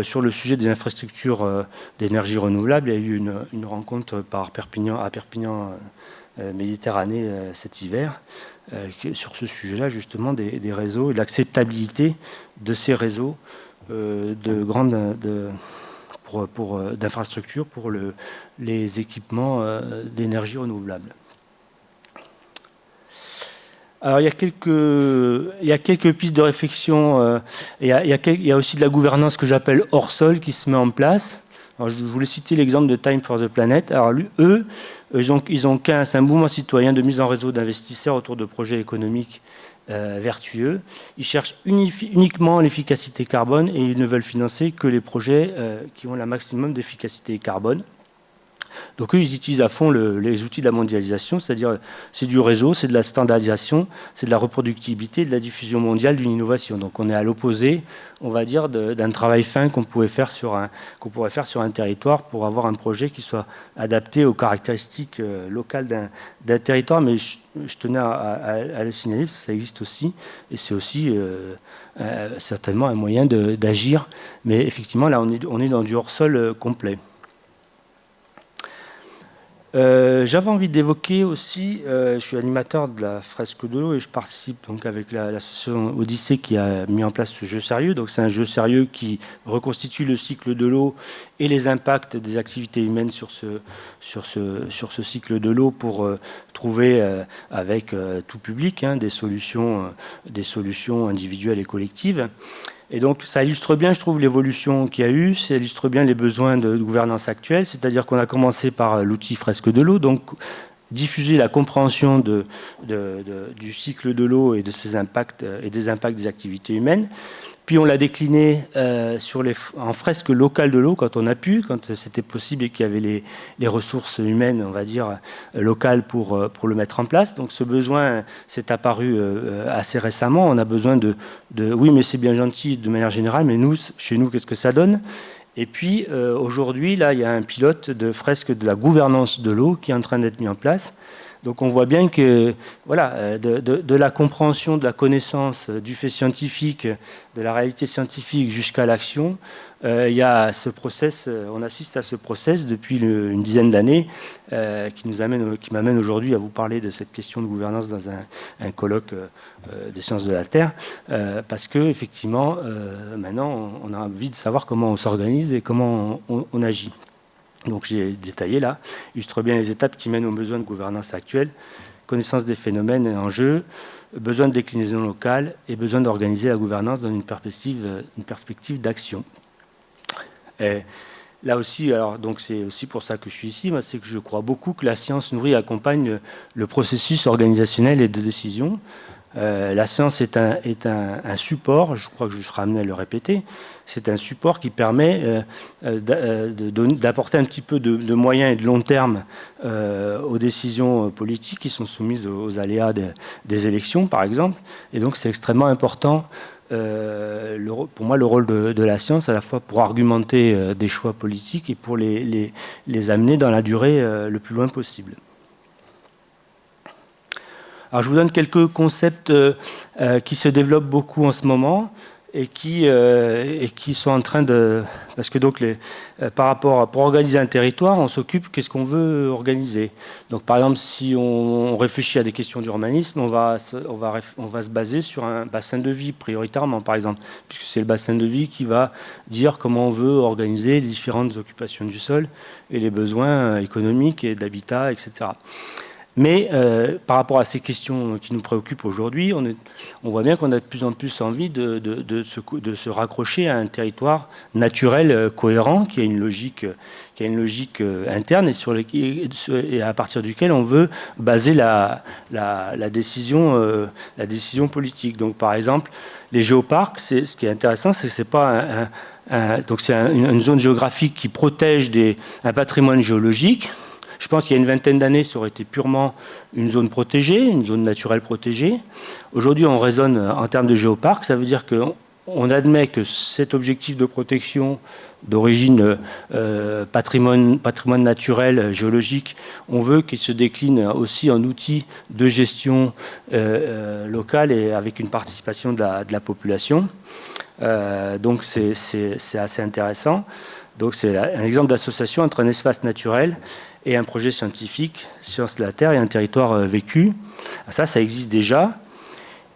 sur le sujet des infrastructures d'énergie renouvelable, il y a eu une rencontre à Perpignan Méditerranée cet hiver, sur ce sujet-là, justement, des réseaux et de l'acceptabilité de ces réseaux d'infrastructures pour les équipements d'énergie renouvelable. Alors, il y a quelques pistes de réflexion. Il y a aussi de la gouvernance que j'appelle hors sol qui se met en place. Alors, je voulais citer l'exemple de Time for the Planet. Alors, ils ont c'est un mouvement citoyen de mise en réseau d'investisseurs autour de projets économiques vertueux. Ils cherchent uniquement l'efficacité carbone et ils ne veulent financer que les projets qui ont le maximum d'efficacité carbone. Donc eux, ils utilisent à fond les outils de la mondialisation, c'est-à-dire c'est du réseau, c'est de la standardisation, c'est de la reproductibilité, de la diffusion mondiale d'une innovation. Donc on est à l'opposé, on va dire, d'un travail fin qu'on pourrait faire sur un territoire pour avoir un projet qui soit adapté aux caractéristiques locales d'un territoire. Mais je tenais à le signaler parce que ça existe aussi, et c'est aussi certainement un moyen d'agir. Mais effectivement, là, on est dans du hors-sol complet. J'avais envie d'évoquer aussi, je suis animateur de la fresque de l'eau et je participe donc avec l'association Odyssée qui a mis en place ce jeu sérieux. Donc c'est un jeu sérieux qui reconstitue le cycle de l'eau et les impacts des activités humaines sur ce cycle de l'eau pour trouver avec tout public des solutions individuelles et collectives. Et donc ça illustre bien, je trouve, l'évolution qu'il y a eu, ça illustre bien les besoins de gouvernance actuelle, c'est-à-dire qu'on a commencé par l'outil fresque de l'eau, donc diffuser la compréhension du cycle de l'eau et de ses impacts et des impacts des activités humaines. Puis on l'a décliné en fresques locales de l'eau quand on a pu, quand c'était possible et qu'il y avait les ressources humaines, on va dire, locales pour le mettre en place. Donc ce besoin s'est apparu assez récemment. On a besoin oui, mais c'est bien gentil de manière générale, mais chez nous, qu'est-ce que ça donne ? Et puis aujourd'hui, là, il y a un pilote de fresque de la gouvernance de l'eau qui est en train d'être mis en place. Donc on voit bien que voilà, de la compréhension, de la connaissance du fait scientifique, de la réalité scientifique jusqu'à l'action, il y a ce process, on assiste à ce process depuis une dizaine d'années qui m'amène aujourd'hui à vous parler de cette question de gouvernance dans un colloque des sciences de la Terre, parce que effectivement, maintenant, on a envie de savoir comment on s'organise et comment on agit. Donc j'ai détaillé là, illustre bien les étapes qui mènent aux besoins de gouvernance actuelle, connaissance des phénomènes et enjeux, besoin de déclinaison locale et besoin d'organiser la gouvernance dans une perspective d'action. Là aussi, alors donc c'est aussi pour ça que je suis ici, c'est que je crois beaucoup que la science nourrit et accompagne le processus organisationnel et de décision. La science est un support, je crois que je serai amené à le répéter, c'est un support qui permet d'apporter un petit peu de moyens et de long terme aux décisions politiques qui sont soumises aux aléas des élections, par exemple. Et donc c'est extrêmement important, pour moi, le rôle de la science, à la fois pour argumenter des choix politiques et pour les amener dans la durée le plus loin possible. Alors, je vous donne quelques concepts qui se développent beaucoup en ce moment et qui sont en train de... Parce que donc, par rapport pour organiser un territoire, on s'occupe qu'est-ce qu'on veut organiser. Donc, par exemple, si on réfléchit à des questions d'urbanisme, on va se baser sur un bassin de vie prioritairement, par exemple, puisque c'est le bassin de vie qui va dire comment on veut organiser les différentes occupations du sol et les besoins économiques et d'habitat, etc. Mais par rapport à ces questions qui nous préoccupent aujourd'hui, on voit bien qu'on a de plus en plus envie de se raccrocher à un territoire naturel cohérent qui a une logique interne et à partir duquel on veut baser la décision politique. Donc par exemple, les géoparcs, ce qui est intéressant, c'est que c'est pas donc c'est une zone géographique qui protège un patrimoine géologique. Je pense qu'il y a une vingtaine d'années, ça aurait été purement une zone protégée, une zone naturelle protégée. Aujourd'hui, on raisonne en termes de géoparc. Ça veut dire qu'on admet que cet objectif de protection d'origine patrimoine naturel, géologique, on veut qu'il se décline aussi en outil de gestion locale et avec une participation de la population. Donc c'est assez intéressant. Donc c'est un exemple d'association entre un espace naturel et un projet scientifique, Sciences de la Terre et un territoire vécu. Ça existe déjà.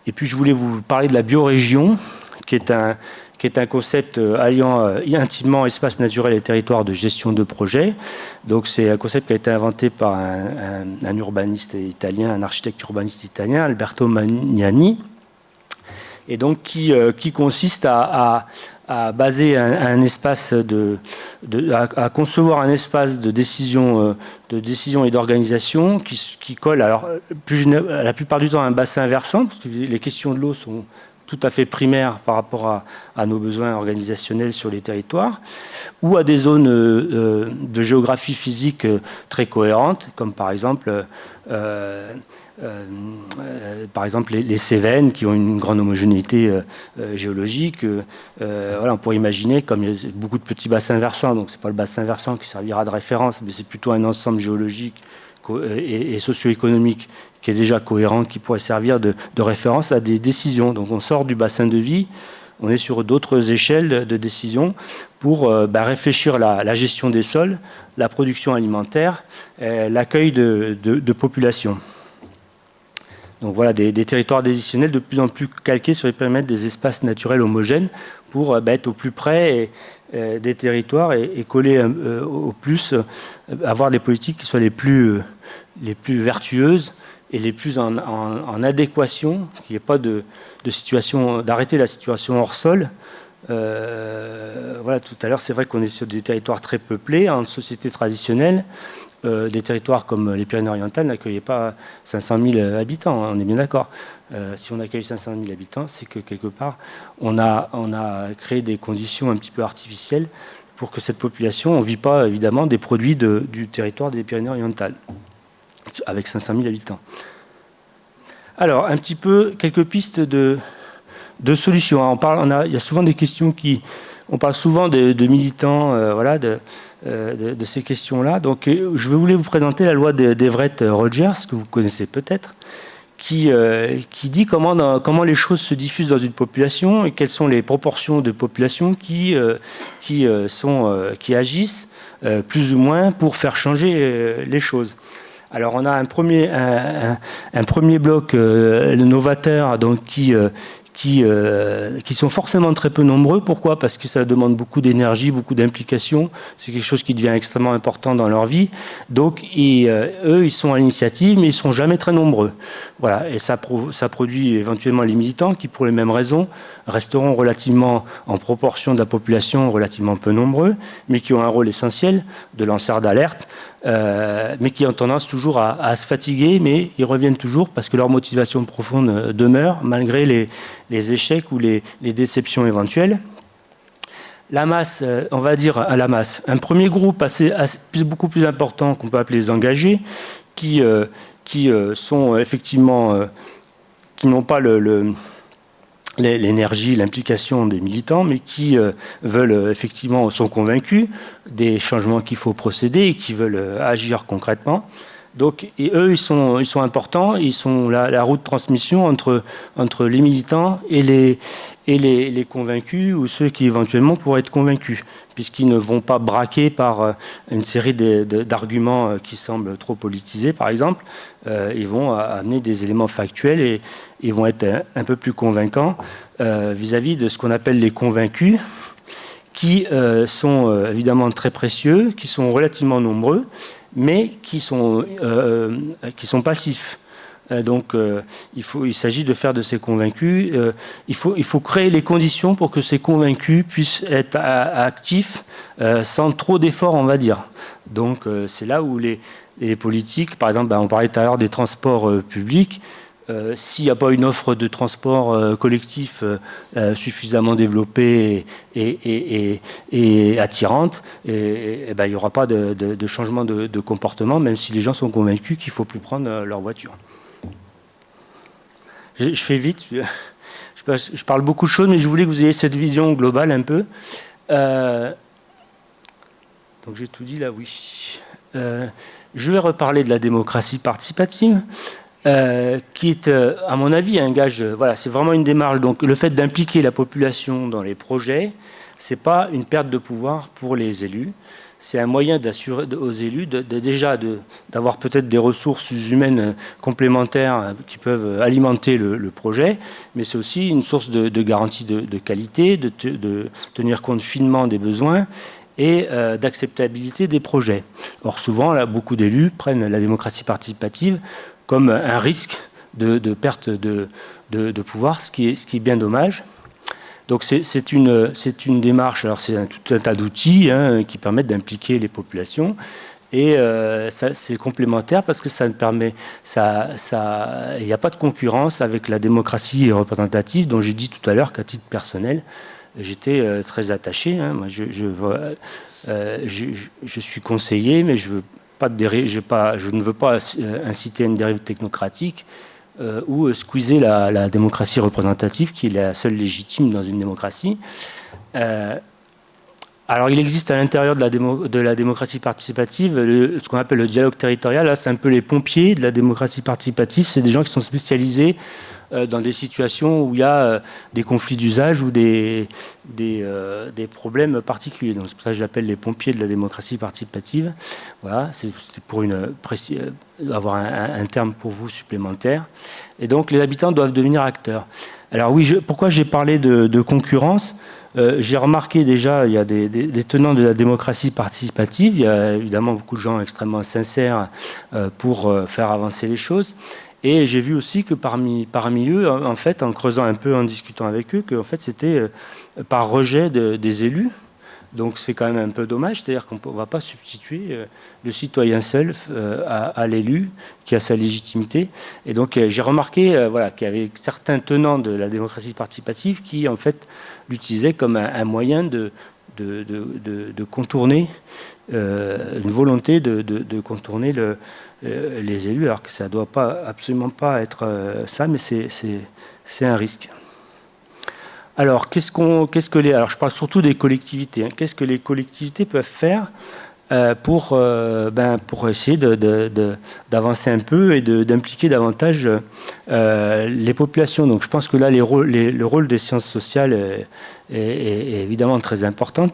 Et puis je voulais vous parler de la biorégion, qui est un concept alliant intimement espace naturel et territoire de gestion de projet. Donc c'est un concept qui a été inventé par un urbaniste italien, un architecte urbaniste italien, Alberto Magnani, et donc qui consiste à baser un espace à concevoir un espace de décision et d'organisation qui colle, alors la plupart du temps à un bassin versant, parce que les questions de l'eau sont tout à fait primaires par rapport à nos besoins organisationnels sur les territoires, ou à des zones de géographie physique très cohérentes, comme par exemple les Cévennes qui ont une grande homogénéité géologique. Voilà, on pourrait imaginer, comme il y a beaucoup de petits bassins versants, donc c'est pas le bassin versant qui servira de référence, mais c'est plutôt un ensemble géologique et socio-économique qui est déjà cohérent, qui pourrait servir de référence à des décisions. Donc on sort du bassin de vie, on est sur d'autres échelles de décision pour réfléchir la gestion des sols, la production alimentaire, l'accueil de populations. Donc voilà, des territoires décisionnels de plus en plus calqués sur les périmètres des espaces naturels homogènes pour être au plus près des territoires et coller au plus, avoir des politiques qui soient les plus vertueuses et les plus en adéquation, qu'il n'y ait pas de situation, d'arrêter la situation hors sol. Voilà, tout à l'heure, c'est vrai qu'on est sur des territoires très peuplés, en société traditionnelle, des territoires comme les Pyrénées-Orientales n'accueillaient pas 500 000 habitants, hein, on est bien d'accord. Si on accueille 500 000 habitants, c'est que quelque part, on a créé des conditions un petit peu artificielles pour que cette population, on ne vit pas évidemment des produits du territoire des Pyrénées-Orientales, avec 500 000 habitants. Alors, un petit peu, quelques pistes de solutions. Il y a souvent des questions on parle souvent de militants, voilà, de ces questions-là. Donc, je voulais vous présenter la loi d'Everett-Rogers, que vous connaissez peut-être, qui dit comment les choses se diffusent dans une population et quelles sont les proportions de population qui agissent plus ou moins pour faire changer les choses. Alors on a un premier bloc novateur donc qui sont forcément très peu nombreux. Pourquoi ? Parce que ça demande beaucoup d'énergie, beaucoup d'implication. C'est quelque chose qui devient extrêmement important dans leur vie. Donc, eux, ils sont à l'initiative, mais ils ne sont jamais très nombreux. Voilà. Et ça produit éventuellement les militants qui, pour les mêmes raisons, resteront relativement, en proportion de la population, relativement peu nombreux, mais qui ont un rôle essentiel de lanceurs d'alerte, mais qui ont tendance toujours à se fatiguer, mais ils reviennent toujours parce que leur motivation profonde demeure, malgré les échecs ou les déceptions éventuelles. La masse, on va dire à la masse, un premier groupe beaucoup plus important qu'on peut appeler les engagés, qui sont effectivement, qui n'ont pas l'énergie, l'implication des militants, mais qui veulent effectivement, sont convaincus des changements qu'il faut procéder et qui veulent agir concrètement. Donc, et eux, ils sont importants, ils sont la roue de transmission entre les militants et les convaincus ou ceux qui éventuellement pourraient être convaincus, puisqu'ils ne vont pas braquer par une série d'arguments qui semblent trop politisés, par exemple. Ils vont amener des éléments factuels et ils vont être un peu plus convaincants vis-à-vis de ce qu'on appelle les convaincus, qui sont évidemment très précieux, qui sont relativement nombreux, mais qui sont passifs. Donc, il s'agit de faire de ces convaincus. Il faut créer les conditions pour que ces convaincus puissent être actifs sans trop d'efforts, on va dire. Donc, c'est là où les politiques, par exemple, on parlait tout à l'heure des transports publics. S'il n'y a pas une offre de transport collectif suffisamment développée et attirante, il n'y aura pas de changement de comportement, même si les gens sont convaincus qu'il ne faut plus prendre leur voiture. Je fais vite, je parle beaucoup de choses, mais je voulais que vous ayez cette vision globale un peu. Donc j'ai tout dit là, oui. Je vais reparler de la démocratie participative. Qui est, à mon avis, un gage. Voilà, c'est vraiment une démarche. Donc, le fait d'impliquer la population dans les projets, c'est pas une perte de pouvoir pour les élus. C'est un moyen d'assurer aux élus d'avoir peut-être des ressources humaines complémentaires qui peuvent alimenter le projet, mais c'est aussi une source de garantie de qualité, de tenir compte finement des besoins et d'acceptabilité des projets. Or, souvent, là, beaucoup d'élus prennent la démocratie participative comme un risque de perte de pouvoir, ce qui est bien dommage. Donc c'est une démarche, alors c'est tout un tas d'outils qui permettent d'impliquer les populations, et c'est complémentaire parce que ça ne permet, il n'y a pas de concurrence avec la démocratie représentative, dont j'ai dit tout à l'heure qu'à titre personnel, j'étais très attaché. Moi, je suis conseiller, mais je ne veux pas inciter à une dérive technocratique ou squeezer la démocratie représentative, qui est la seule légitime dans une démocratie. Alors, il existe à l'intérieur de la démocratie participative ce qu'on appelle le dialogue territorial. Là, c'est un peu les pompiers de la démocratie participative. C'est des gens qui sont spécialisés dans des situations où il y a des conflits d'usage ou des problèmes particuliers. Donc, c'est pour ça que j'appelle les pompiers de la démocratie participative. Voilà, c'est pour avoir un terme pour vous supplémentaire. Et donc, les habitants doivent devenir acteurs. Alors oui, pourquoi j'ai parlé de concurrence ? J'ai remarqué déjà, il y a des tenants de la démocratie participative. Il y a évidemment beaucoup de gens extrêmement sincères pour faire avancer les choses. Et j'ai vu aussi que parmi eux, en fait, en creusant un peu, en discutant avec eux, que en fait, c'était par rejet des élus Donc c'est quand même un peu dommage, c'est-à-dire qu'on ne va pas substituer le citoyen seul à l'élu qui a sa légitimité. Et donc j'ai remarqué voilà, qu'il y avait certains tenants de la démocratie participative qui en fait l'utilisaient comme un moyen de contourner, une volonté de contourner les élus, alors que ça ne doit absolument pas être ça, mais c'est un risque. Alors, alors je parle surtout des collectivités. Qu'est-ce que les collectivités peuvent faire pour essayer d'avancer un peu et d'impliquer davantage les populations. Donc je pense que là, le rôle des sciences sociales est évidemment très important.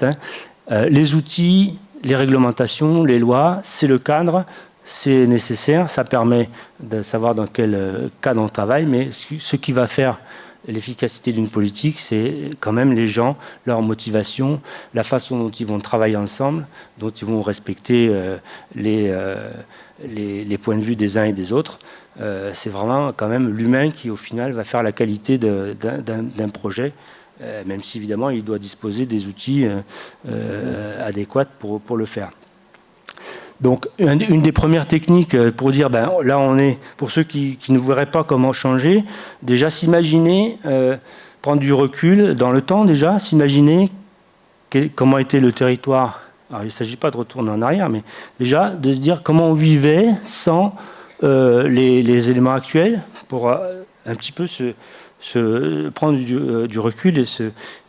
Les outils, les réglementations, les lois, c'est le cadre, c'est nécessaire, ça permet de savoir dans quel cadre on travaille, mais ce qui va faire l'efficacité d'une politique, c'est quand même les gens, leur motivation, la façon dont ils vont travailler ensemble, dont ils vont respecter les points de vue des uns et des autres. C'est vraiment quand même l'humain qui, au final, va faire la qualité d'un projet, même si, évidemment, il doit disposer des outils adéquats pour le faire. Donc, une des premières techniques pour dire, là on est, pour ceux qui ne verraient pas comment changer, déjà s'imaginer, prendre du recul dans le temps déjà, s'imaginer comment était le territoire. Alors il ne s'agit pas de retourner en arrière, mais déjà de se dire comment on vivait sans les éléments actuels pour un petit peu prendre du recul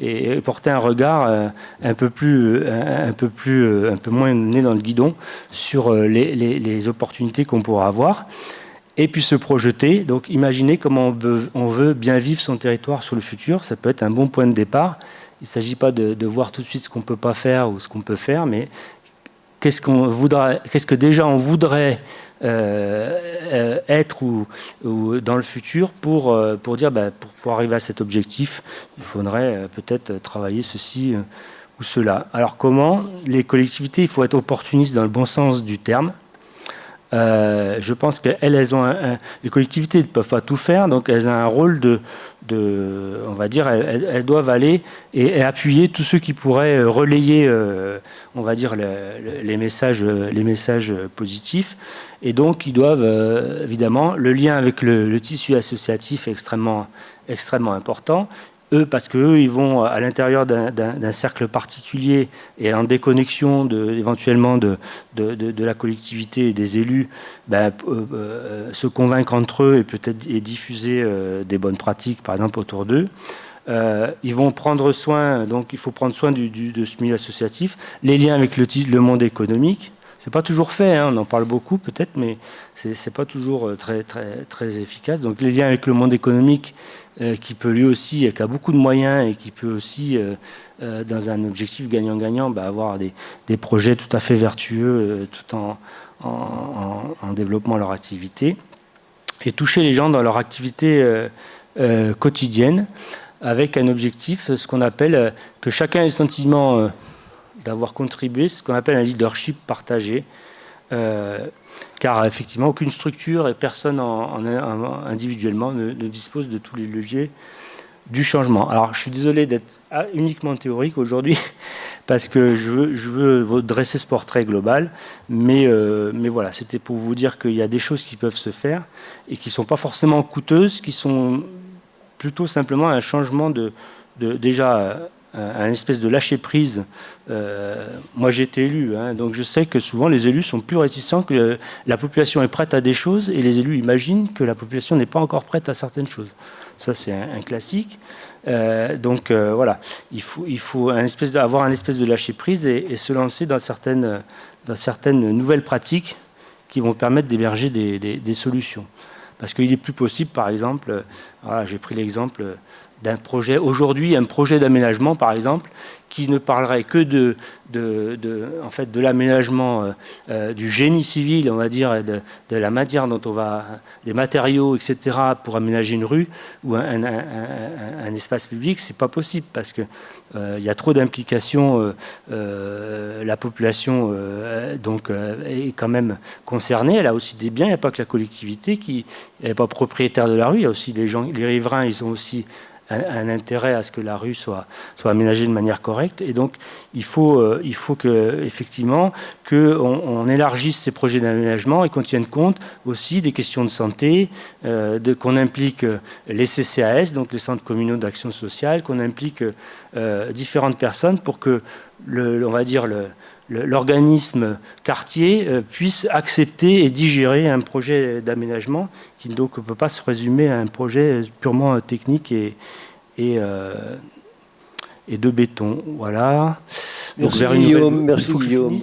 et porter un regard un peu moins nez dans le guidon sur les opportunités qu'on pourra avoir, et puis se projeter, donc imaginer comment on veut bien vivre son territoire sur le futur. Ça peut être un bon point de départ. Il ne s'agit pas de voir tout de suite ce qu'on ne peut pas faire ou ce qu'on peut faire, mais qu'est-ce que déjà on voudrait être ou dans le futur pour dire pour arriver à cet objectif, il faudrait peut-être travailler ceci ou cela. Alors comment? Les collectivités, il faut être opportuniste dans le bon sens du terme. Je pense qu'elles ont les collectivités ne peuvent pas tout faire, donc elles ont un rôle on va dire, elles doivent aller et appuyer tous ceux qui pourraient relayer, on va dire, les messages positifs. Et donc, ils doivent, évidemment, le lien avec le tissu associatif est extrêmement important. Eux, parce qu'eux, ils vont à l'intérieur d'un cercle particulier et en déconnexion éventuellement de la collectivité et des élus, se convaincre entre eux et peut-être diffuser des bonnes pratiques, par exemple, autour d'eux. Ils vont prendre soin, donc il faut prendre soin de ce milieu associatif, les liens avec le monde économique. C'est pas toujours fait, on en parle beaucoup peut-être, mais c'est pas toujours très efficace. Donc les liens avec le monde économique, qui peut lui aussi, qui a beaucoup de moyens et qui peut aussi, dans un objectif gagnant-gagnant, avoir des projets tout à fait vertueux, tout en développant leur activité, et toucher les gens dans leur activité quotidienne, avec un objectif, ce qu'on appelle, que chacun ait le sentiment d'avoir contribué, ce qu'on appelle un leadership partagé, car effectivement aucune structure et personne individuellement ne dispose de tous les leviers du changement. Alors je suis désolé d'être uniquement théorique aujourd'hui parce que je veux dresser ce portrait global, mais voilà, c'était pour vous dire qu'il y a des choses qui peuvent se faire et qui ne sont pas forcément coûteuses, qui sont plutôt simplement un changement déjà un espèce de lâcher-prise. Moi, j'ai été élu, donc je sais que souvent les élus sont plus réticents, que la population est prête à des choses et les élus imaginent que la population n'est pas encore prête à certaines choses. Ça, c'est un classique. Donc voilà, il faut avoir un espèce de lâcher-prise et se lancer dans certaines nouvelles pratiques qui vont permettre d'héberger des solutions. Parce qu'il est plus possible, par exemple, j'ai pris l'exemple d'un projet, aujourd'hui un projet d'aménagement par exemple, qui ne parlerait que de l'aménagement du génie civil, on va dire, de la manière dont on va, des matériaux, etc., pour aménager une rue ou un espace public, c'est pas possible parce que il y a trop d'implications, la population est quand même concernée, elle a aussi des biens, il n'y a pas que la collectivité qui n'est pas propriétaire de la rue, il y a aussi les gens, les riverains, ils sont aussi un intérêt à ce que la rue soit aménagée de manière correcte. Et donc, il faut effectivement qu'on élargisse ces projets d'aménagement et qu'on tienne compte aussi des questions de santé, qu'on implique les CCAS, donc les centres communaux d'action sociale, qu'on implique différentes personnes pour que, on va dire, l'organisme quartier puisse accepter et digérer un projet d'aménagement qui donc ne peut pas se résumer à un projet purement technique et de béton. Voilà. Merci Guillaume. Merci Guillaume.